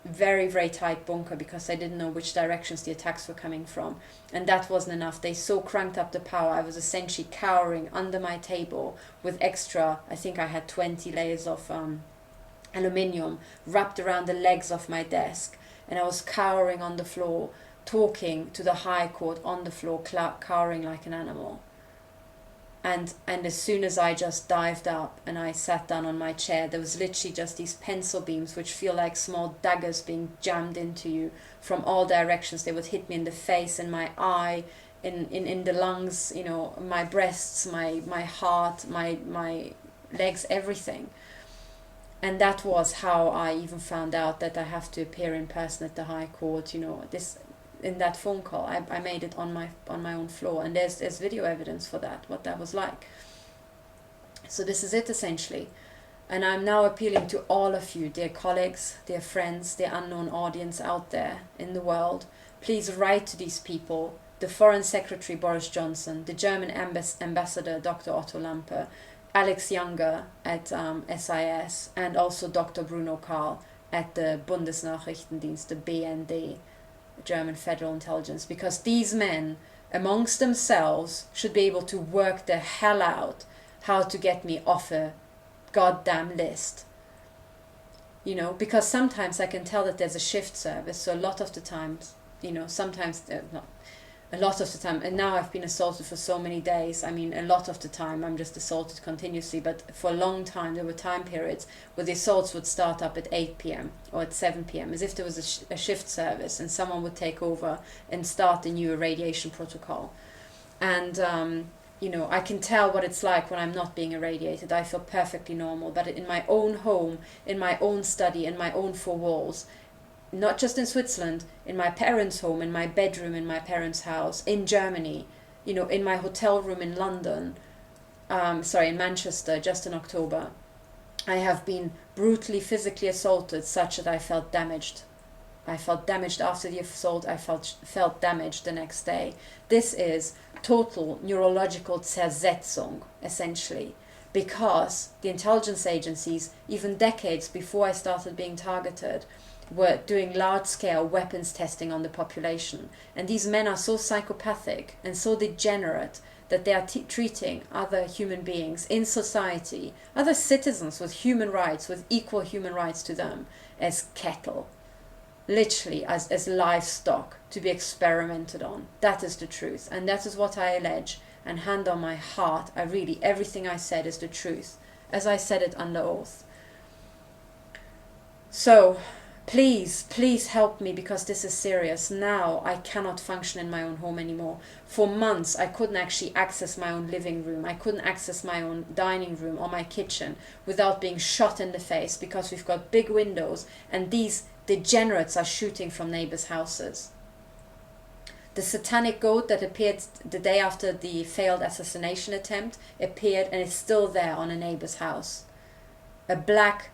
very, very tight bunker, because I didn't know which directions the attacks were coming from. And that wasn't enough. They so cranked up the power, I was essentially cowering under my table with extra, I think I had 20 layers of aluminium wrapped around the legs of my desk, and I was cowering on the floor, talking to the High Court on the floor, cowering like an animal. And as soon as I just dived up and I sat down on my chair, there was literally just these pencil beams which feel like small daggers being jammed into you from all directions. They would hit me in the face, in my eye, in the lungs, my breasts, my heart, my legs, everything. And that was how I even found out that I have to appear in person at the High Court. In that phone call, I made it on my own floor, and there's video evidence for that, what that was like. So this is it essentially, and I'm now appealing to all of you, dear colleagues, dear friends, dear unknown audience out there in the world. Please write to these people, the Foreign Secretary Boris Johnson, the German Ambassador Dr. Otto Lampe, Alex Younger at SIS, and also Dr. Bruno Kahl at the Bundesnachrichtendienst, the BND, German Federal Intelligence, because these men amongst themselves should be able to work the hell out how to get me off a goddamn list. Because sometimes I can tell that there's a shift service, so a lot of the times, a lot of the time, and now I've been assaulted for so many days. I mean, a lot of the time I'm just assaulted continuously, but for a long time there were time periods where the assaults would start up at 8 p.m. or at 7 p.m. as if there was a shift service and someone would take over and start the new irradiation protocol. And I can tell what it's like when I'm not being irradiated. I feel perfectly normal. But in my own home, in my own study, in my own four walls, not just in Switzerland, in my parents' home, in my bedroom, in my parents' house, in Germany, in my hotel room in London, in Manchester, just in October, I have been brutally physically assaulted such that I felt damaged. I felt damaged after the assault. I felt damaged the next day. This is total neurological Zersetzung, essentially, because the intelligence agencies, even decades before I started being targeted, were doing large-scale weapons testing on the population. And these men are so psychopathic and so degenerate that they are treating other human beings in society, other citizens with human rights, with equal human rights to them, as cattle. Literally as livestock to be experimented on. That is the truth, and that is what I allege, and hand on my heart, everything I said is the truth, as I said it under oath. So please help me, because this is serious. Now I cannot function in my own home anymore. For months I couldn't actually access my own living room. I couldn't access my own dining room or my kitchen without being shot in the face, because we've got big windows and these degenerates are shooting from neighbors' houses. The satanic goat that appeared the day after the failed assassination attempt appeared and is still there on a neighbor's house. A black,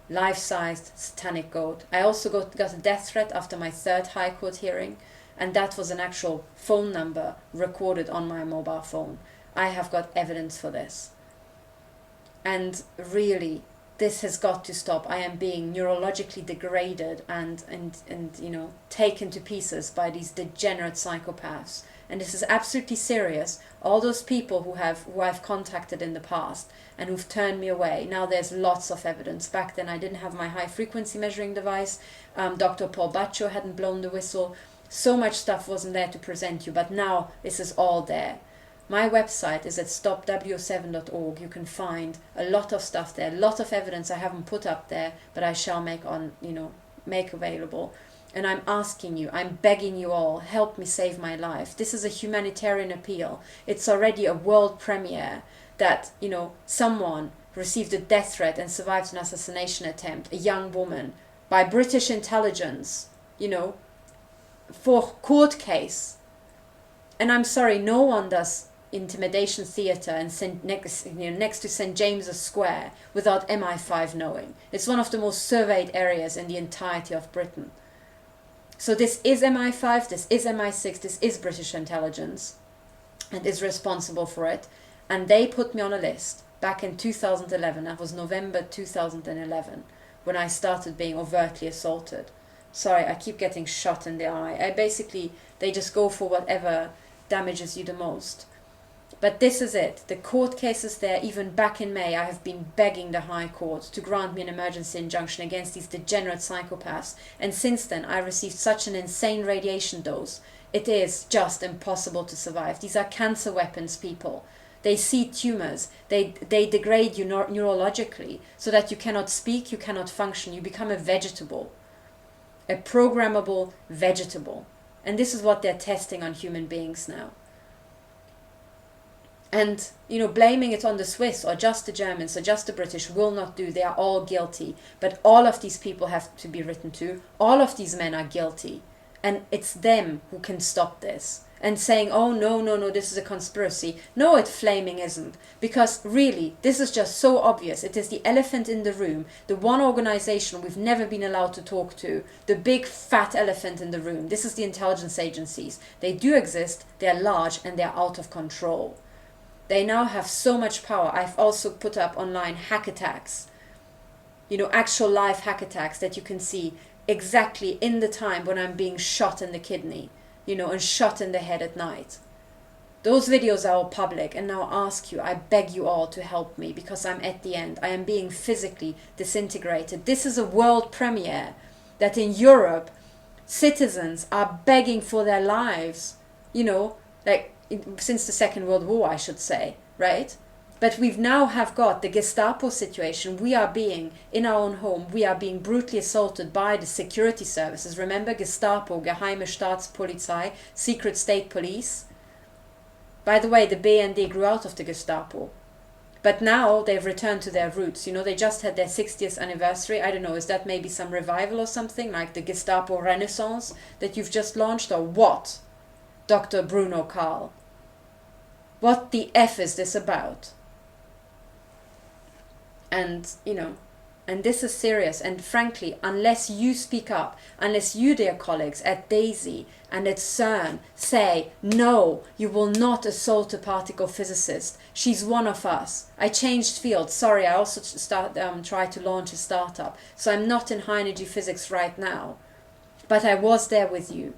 life-sized satanic goat. I also got a death threat after my third High Court hearing, and that was an actual phone number recorded on my mobile phone. I have got evidence for this. And really, this has got to stop. I am being neurologically degraded and taken to pieces by these degenerate psychopaths. And this is absolutely serious. All those people who I've contacted in the past and who've turned me away, now there's lots of evidence. Back then I didn't have my high frequency measuring device. Dr. Paul Baccio hadn't blown the whistle. So much stuff wasn't there to present you, but now this is all there. My website is at stopwo7.org. You can find a lot of stuff there, a lot of evidence I haven't put up there, but I shall make available. And I'm asking you, I'm begging you all, help me save my life. This is a humanitarian appeal. It's already a world premiere that, someone received a death threat and survived an assassination attempt, a young woman, by British intelligence, for court case. And I'm sorry, no one does intimidation theatre and next to St. James's Square without MI5 knowing. It's one of the most surveyed areas in the entirety of Britain. So this is MI5, this is MI6, this is British intelligence and is responsible for it. And they put me on a list back in 2011. That was November 2011 when I started being overtly assaulted. Sorry, I keep getting shot in the eye. They just go for whatever damages you the most. But this is it. The court case is there. Even back in May, I have been begging the High Court to grant me an emergency injunction against these degenerate psychopaths. And since then, I received such an insane radiation dose. It is just impossible to survive. These are cancer weapons, people. They see tumors. They degrade you neurologically so that you cannot speak, you cannot function. You become a vegetable. A programmable vegetable. And this is what they're testing on human beings now. And, blaming it on the Swiss or just the Germans or just the British will not do. They are all guilty. But all of these people have to be written to. All of these men are guilty. And it's them who can stop this. And saying, oh, no, this is a conspiracy. No, it flaming isn't. Because really, this is just so obvious. It is the elephant in the room. The one organization we've never been allowed to talk to. The big fat elephant in the room. This is the intelligence agencies. They do exist. They're large and they're out of control. They now have so much power. I've also put up online hack attacks. Actual live hack attacks that you can see exactly in the time when I'm being shot in the kidney, and shot in the head at night. Those videos are all public, and now I beg you all to help me, because I'm at the end. I am being physically disintegrated. This is a world premiere that in Europe, citizens are begging for their lives, since the Second World War, I should say, right? But we've now have got the Gestapo situation. We are being, in our own home, we are being brutally assaulted by the security services. Remember Gestapo, Geheime Staatspolizei, Secret State Police? By the way, the BND grew out of the Gestapo. But now they've returned to their roots. You know, they just had their 60th anniversary. I don't know, is that maybe some revival or something, like the Gestapo Renaissance that you've just launched, or what? Dr. Bruno Kahl. What the F is this about? And, you know, and this is serious. And frankly, unless you speak up, unless you, dear colleagues, at DAISY and at CERN say, no, you will not assault a particle physicist. She's one of us. I changed fields. Sorry, I also tried to launch a startup. So I'm not in high energy physics right now. But I was there with you.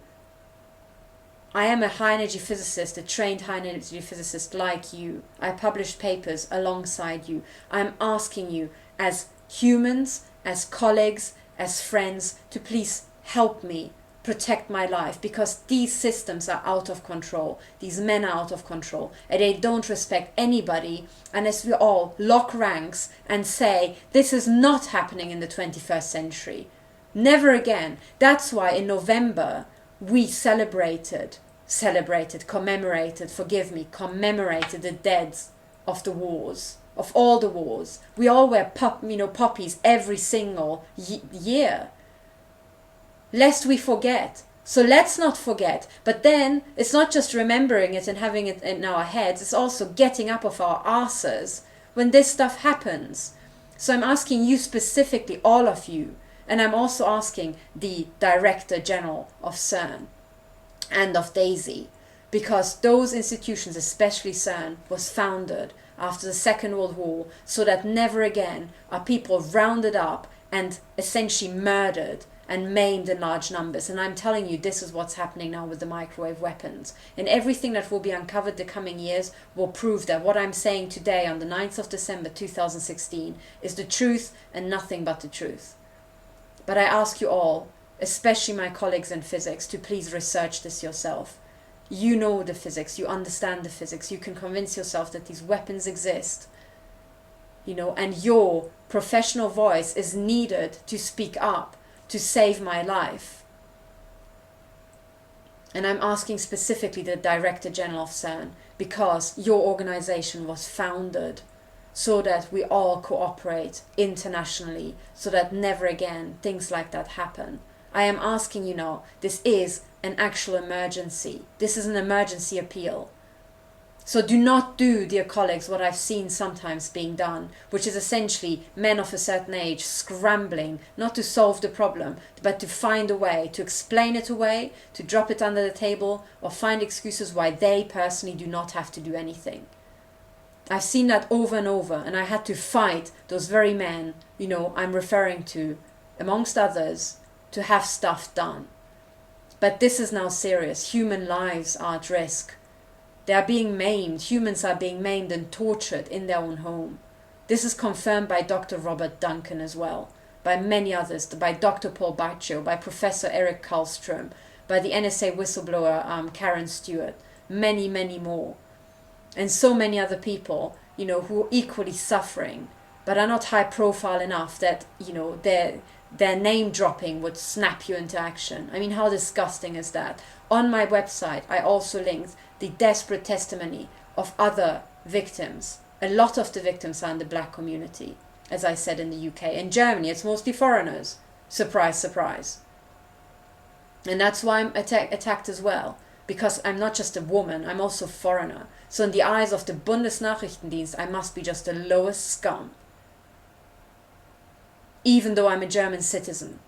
I am a high energy physicist, a trained high energy physicist like you. I published papers alongside you. I'm asking you as humans, as colleagues, as friends, to please help me protect my life, because these systems are out of control. These men are out of control, and they don't respect anybody unless we all lock ranks and say, this is not happening in the 21st century. Never again. That's why in November we commemorated the dead of the wars, of all the wars. We all wear poppies every single year, lest we forget. So let's not forget. But then it's not just remembering it and having it in our heads, it's also getting up off our asses when this stuff happens. So I'm asking you specifically, all of you, and I'm also asking the Director General of CERN and of DAISY, because those institutions, especially CERN, was founded after the Second World War so that never again are people rounded up and essentially murdered and maimed in large numbers. And I'm telling you, this is what's happening now with the microwave weapons. And everything that will be uncovered the coming years will prove that what I'm saying today on the 9th of December 2016 is the truth and nothing but the truth. But I ask you all, especially my colleagues in physics, to please research this yourself. You know the physics, you understand the physics, you can convince yourself that these weapons exist, you know, and your professional voice is needed to speak up, to save my life. And I'm asking specifically the Director General of CERN, because your organization was founded so that we all cooperate internationally, so that never again things like that happen. I am asking you now, this is an actual emergency. This is an emergency appeal. So do not do, dear colleagues, what I've seen sometimes being done, which is essentially men of a certain age scrambling, not to solve the problem, but to find a way, to explain it away, to drop it under the table, or find excuses why they personally do not have to do anything. I've seen that over and over, and I had to fight those very men, you know, I'm referring to, amongst others, to have stuff done. But this is now serious. Human lives are at risk. They are being maimed. Humans are being maimed and tortured in their own home. This is confirmed by Dr. Robert Duncan as well, by many others, by Dr. Paul Baccio, by Professor Eric Karlström, by the NSA whistleblower Karen Stewart, many, many more. And so many other people, you know, who are equally suffering, but are not high profile enough that, you know, their name dropping would snap you into action. I mean, how disgusting is that? On my website, I also linked the desperate testimony of other victims. A lot of the victims are in the black community, as I said, in the UK. In Germany, it's mostly foreigners. Surprise, surprise. And that's why I'm attacked as well, because I'm not just a woman, I'm also a foreigner. So in the eyes of the Bundesnachrichtendienst, I must be just the lowest scum, even though I'm a German citizen.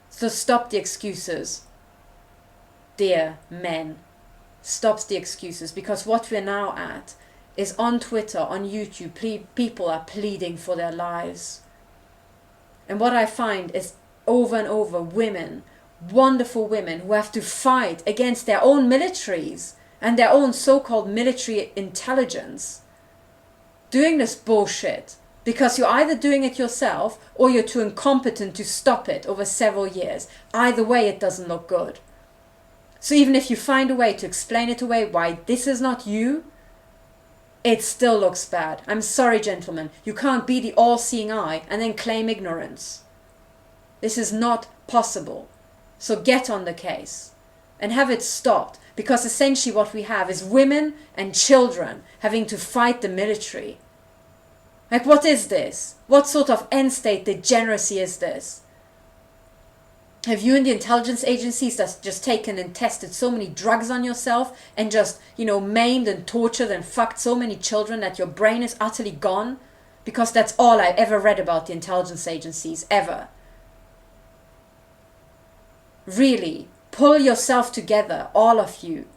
So stop the excuses, dear men. Stop the excuses, because what we're now at is on Twitter, on YouTube, people are pleading for their lives. And what I find is over and over women, wonderful women, who have to fight against their own militaries and their own so-called military intelligence, doing this bullshit. Because you're either doing it yourself or you're too incompetent to stop it over several years. Either way, it doesn't look good. So even if you find a way to explain it away why this is not you, it still looks bad. I'm sorry, gentlemen. You can't be the all-seeing eye and then claim ignorance. This is not possible. So get on the case. and have it stopped, because essentially what we have is women and children having to fight the military. Like, what is this? What sort of end state degeneracy is this? Have you in the intelligence agencies that's just taken and tested so many drugs on yourself and just, maimed and tortured and fucked so many children that your brain is utterly gone? Because that's all I ever read about the intelligence agencies, ever. Really, pull yourself together, all of you.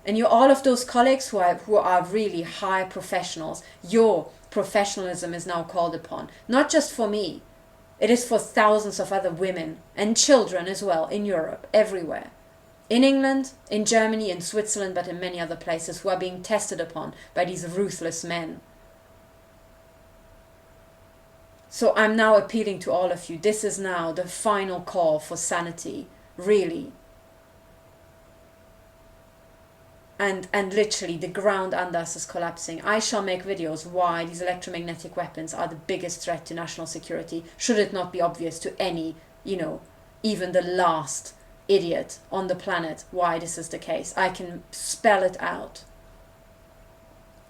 And all of those colleagues who are really high professionals, your professionalism is now called upon. Not just for me. It is for thousands of other women and children as well in Europe, everywhere. In England, in Germany, in Switzerland, but in many other places who are being tested upon by these ruthless men. So I'm now appealing to all of you. This is now the final call for sanity, really. And literally the ground under us is collapsing. I shall make videos why these electromagnetic weapons are the biggest threat to national security, should it not be obvious to any, even the last idiot on the planet why this is the case. I can spell it out.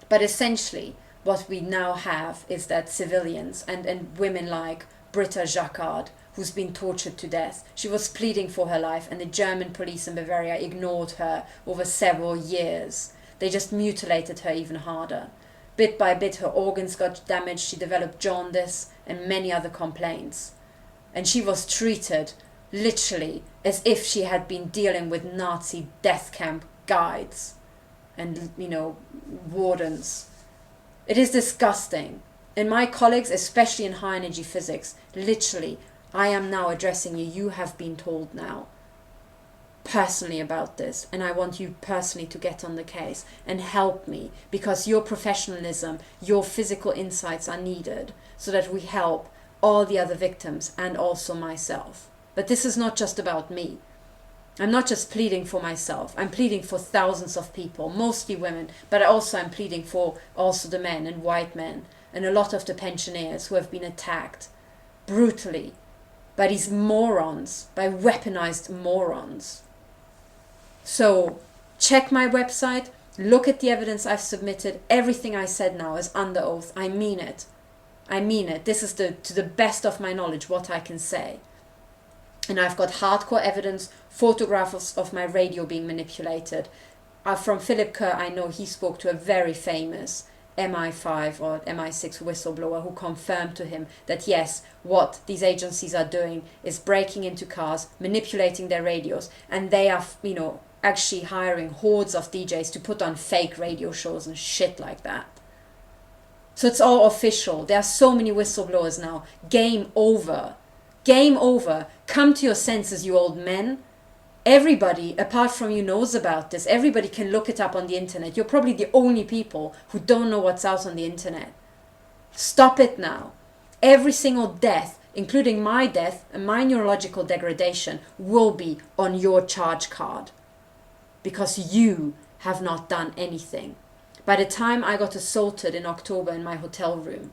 But essentially what we now have is that civilians and women like Britta Jacquard, who's been tortured to death. She was pleading for her life, and the German police in Bavaria ignored her over several years. They just mutilated her even harder. Bit by bit, her organs got damaged, she developed jaundice and many other complaints. And she was treated, literally, as if she had been dealing with Nazi death camp guides and, wardens. It is disgusting. And my colleagues, especially in high energy physics, literally, I am now addressing you. You have been told now personally about this, and I want you personally to get on the case and help me, because your professionalism, your physical insights are needed so that we help all the other victims and also myself. But this is not just about me. I'm not just pleading for myself. I'm pleading for thousands of people, mostly women, but also I'm pleading for also the men and white men and a lot of the pensioners who have been attacked brutally by these morons, by weaponized morons. So check my website, look at the evidence I've submitted. Everything I said now is under oath. I mean it. I mean it. This is to the best of my knowledge what I can say. And I've got hardcore evidence, photographs of my radio being manipulated. From Philip Kerr, I know he spoke to a very famous MI5 or MI6 whistleblower who confirmed to him that yes, what these agencies are doing is breaking into cars, manipulating their radios, and they are, actually hiring hordes of DJs to put on fake radio shows and shit like that. So it's all official. There are so many whistleblowers now. Game over. Game over. Come to your senses, you old men. Everybody, apart from you, knows about this. Everybody can look it up on the internet. You're probably the only people who don't know what's out on the internet. Stop it now. Every single death, including my death and my neurological degradation, will be on your charge card. Because you have not done anything. By the time I got assaulted in October in my hotel room,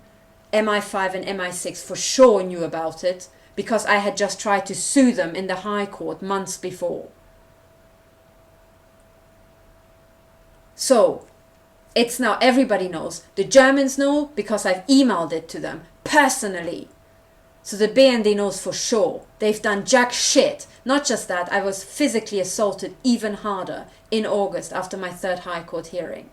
MI5 and MI6 for sure knew about it, because I had just tried to sue them in the High Court months before. So, it's now everybody knows. The Germans know because I've emailed it to them personally. So the BND knows for sure. They've done jack shit. Not just that, I was physically assaulted even harder in August after my third High Court hearing.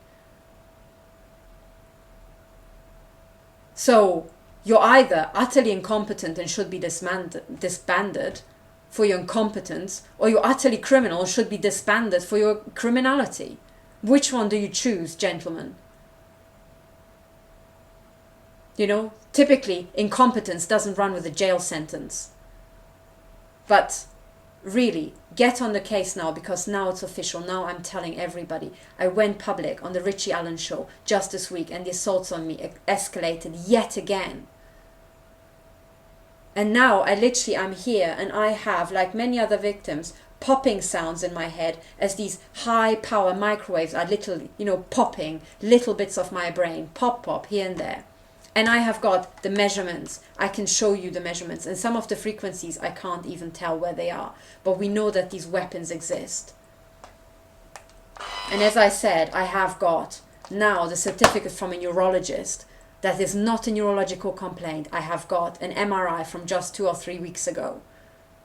So, you're either utterly incompetent and should be disbanded for your incompetence, or you're utterly criminal and should be disbanded for your criminality. Which one do you choose, gentlemen? Typically, incompetence doesn't run with a jail sentence. But really, get on the case now, because now it's official. Now I'm telling everybody. I went public on the Richie Allen show just this week, and the assaults on me escalated yet again. And now I'm here, and I have, like many other victims, popping sounds in my head as these high power microwaves are popping little bits of my brain, pop here and there. And I have got the measurements. I can show you the measurements. And some of the frequencies, I can't even tell where they are. But we know that these weapons exist. And as I said, I have got now the certificate from a neurologist that is not a neurological complaint. I have got an MRI from just 2 or 3 weeks ago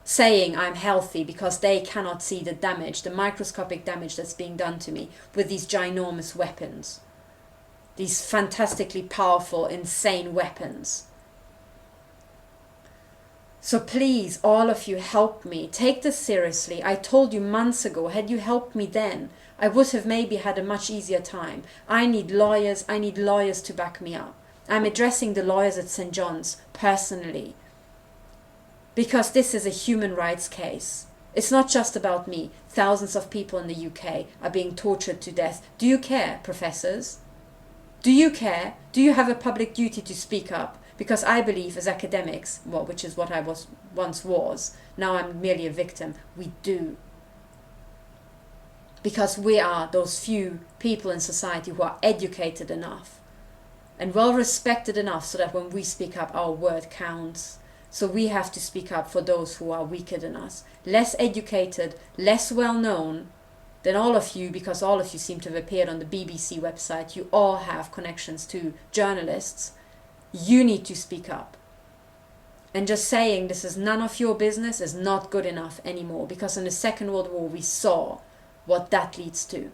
saying I'm healthy because they cannot see the damage, the microscopic damage that's being done to me with these ginormous weapons. These fantastically powerful, insane weapons. So please, all of you, help me. Take this seriously. I told you months ago, had you helped me then, I would have maybe had a much easier time. I need lawyers to back me up. I'm addressing the lawyers at St. John's personally. Because this is a human rights case. It's not just about me. Thousands of people in the UK are being tortured to death. Do you care, professors? Do you care? Do you have a public duty to speak up? Because I believe as academics, well, which is what I once was, now I'm merely a victim, we do. Because we are those few people in society who are educated enough and well respected enough so that when we speak up, our word counts. So we have to speak up for those who are weaker than us, less educated, less well known than all of you, because all of you seem to have appeared on the BBC website. You all have connections to journalists. You need to speak up. And just saying this is none of your business is not good enough anymore, because in the Second World War we saw what that leads to.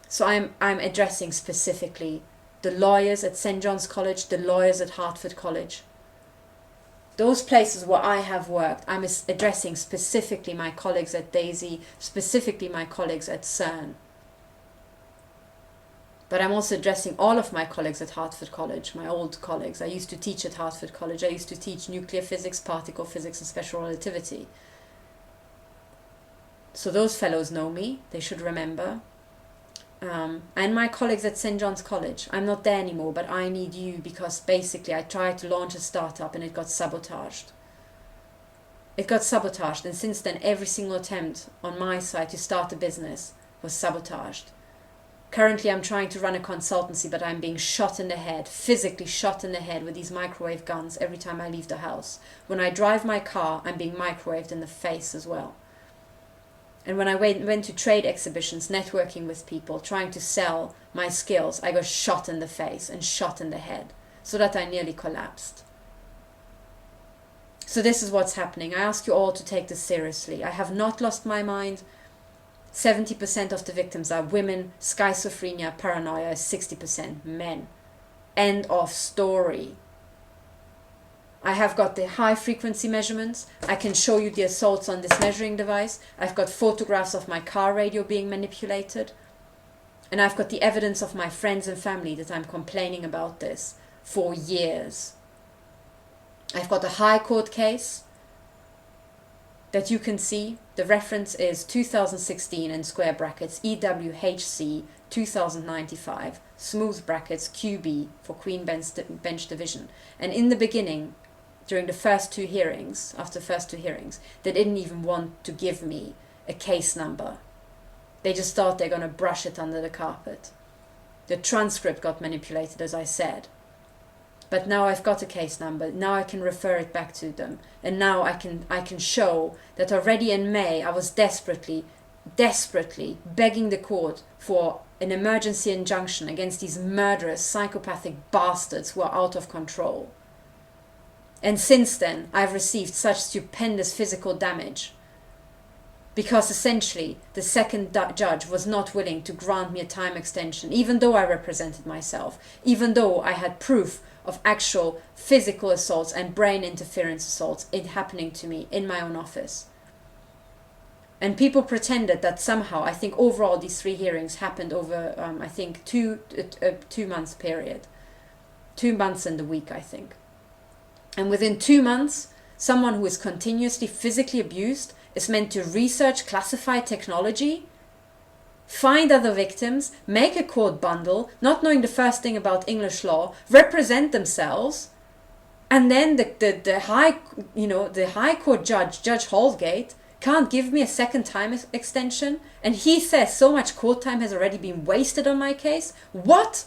So I'm addressing specifically the lawyers at St. John's College, the lawyers at Hertford College. Those places where I have worked, I'm addressing specifically my colleagues at Daisy, specifically my colleagues at CERN. But I'm also addressing all of my colleagues at Hertford College, my old colleagues. I used to teach at Hertford College. I used to teach nuclear physics, particle physics, and special relativity. So those fellows know me. They should remember. And my colleagues at St. John's College. I'm not there anymore, but I need you, because basically I tried to launch a startup and it got sabotaged. It got sabotaged, and since then every single attempt on my side to start a business was sabotaged. Currently I'm trying to run a consultancy, but I'm being shot in the head, physically shot in the head with these microwave guns every time I leave the house. When I drive my car, I'm being microwaved in the face as well. And when I went to trade exhibitions, networking with people, trying to sell my skills, I got shot in the face and shot in the head, so that I nearly collapsed. So this is what's happening. I ask you all to take this seriously. I have not lost my mind. 70% of the victims are women. Schizophrenia, paranoia is 60% men. End of story. I have got the high frequency measurements. I can show you the assaults on this measuring device. I've got photographs of my car radio being manipulated. And I've got the evidence of my friends and family that I'm complaining about this for years. I've got a high court case that you can see. The reference is 2016 in square brackets, EWHC 2095, smooth brackets, QB for Queen Bench Division. And in the beginning, during the first two hearings, after the first two hearings, they didn't even want to give me a case number. They just thought they're going to brush it under the carpet. The transcript got manipulated, as I said. But now I've got a case number. Now I can refer it back to them. And now I can show that already in May I was desperately begging the court for an emergency injunction against these murderous, psychopathic bastards who are out of control. And since then, I've received such stupendous physical damage because essentially the second judge was not willing to grant me a time extension, even though I represented myself, even though I had proof of actual physical assaults and brain interference assaults happening to me in my own office. And people pretended that somehow, I think overall these 3 hearings happened over, I think, 2 months period. 2 months and a week, I think. And within 2 months, someone who is continuously physically abused is meant to research classified technology, find other victims, make a court bundle, not knowing the first thing about English law, represent themselves, and then the High Court judge, Judge Holgate, can't give me a second time extension, and he says so much court time has already been wasted on my case. What?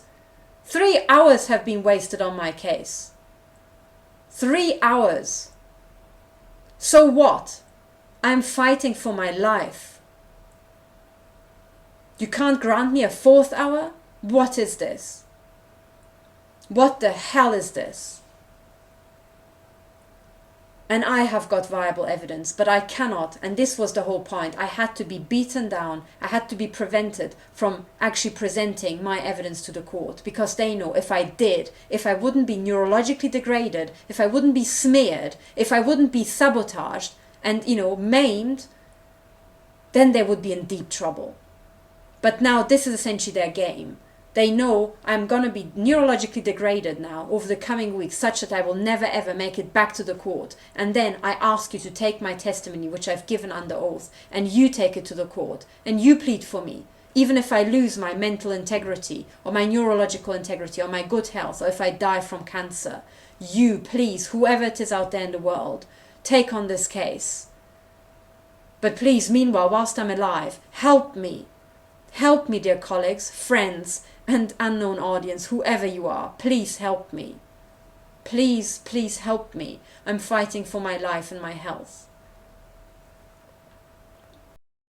3 hours have been wasted on my case. 3 hours. So what? I'm fighting for my life. You can't grant me a 4th hour? What is this? What the hell is this? And I have got viable evidence, but I cannot, and this was the whole point. I had to be beaten down. I had to be prevented from actually presenting my evidence to the court, because they know if I did, if I wouldn't be neurologically degraded, if I wouldn't be smeared, if I wouldn't be sabotaged and, maimed, then they would be in deep trouble. But now this is essentially their game. They know I'm going to be neurologically degraded now over the coming weeks, such that I will never ever make it back to the court. And then I ask you to take my testimony, which I've given under oath, and you take it to the court, and you plead for me. Even if I lose my mental integrity, or my neurological integrity, or my good health, or if I die from cancer, you, please, whoever it is out there in the world, take on this case. But please, meanwhile, whilst I'm alive, help me. Help me, dear colleagues, friends, and unknown audience, whoever you are, please help me. Please, please help me. I'm fighting for my life and my health.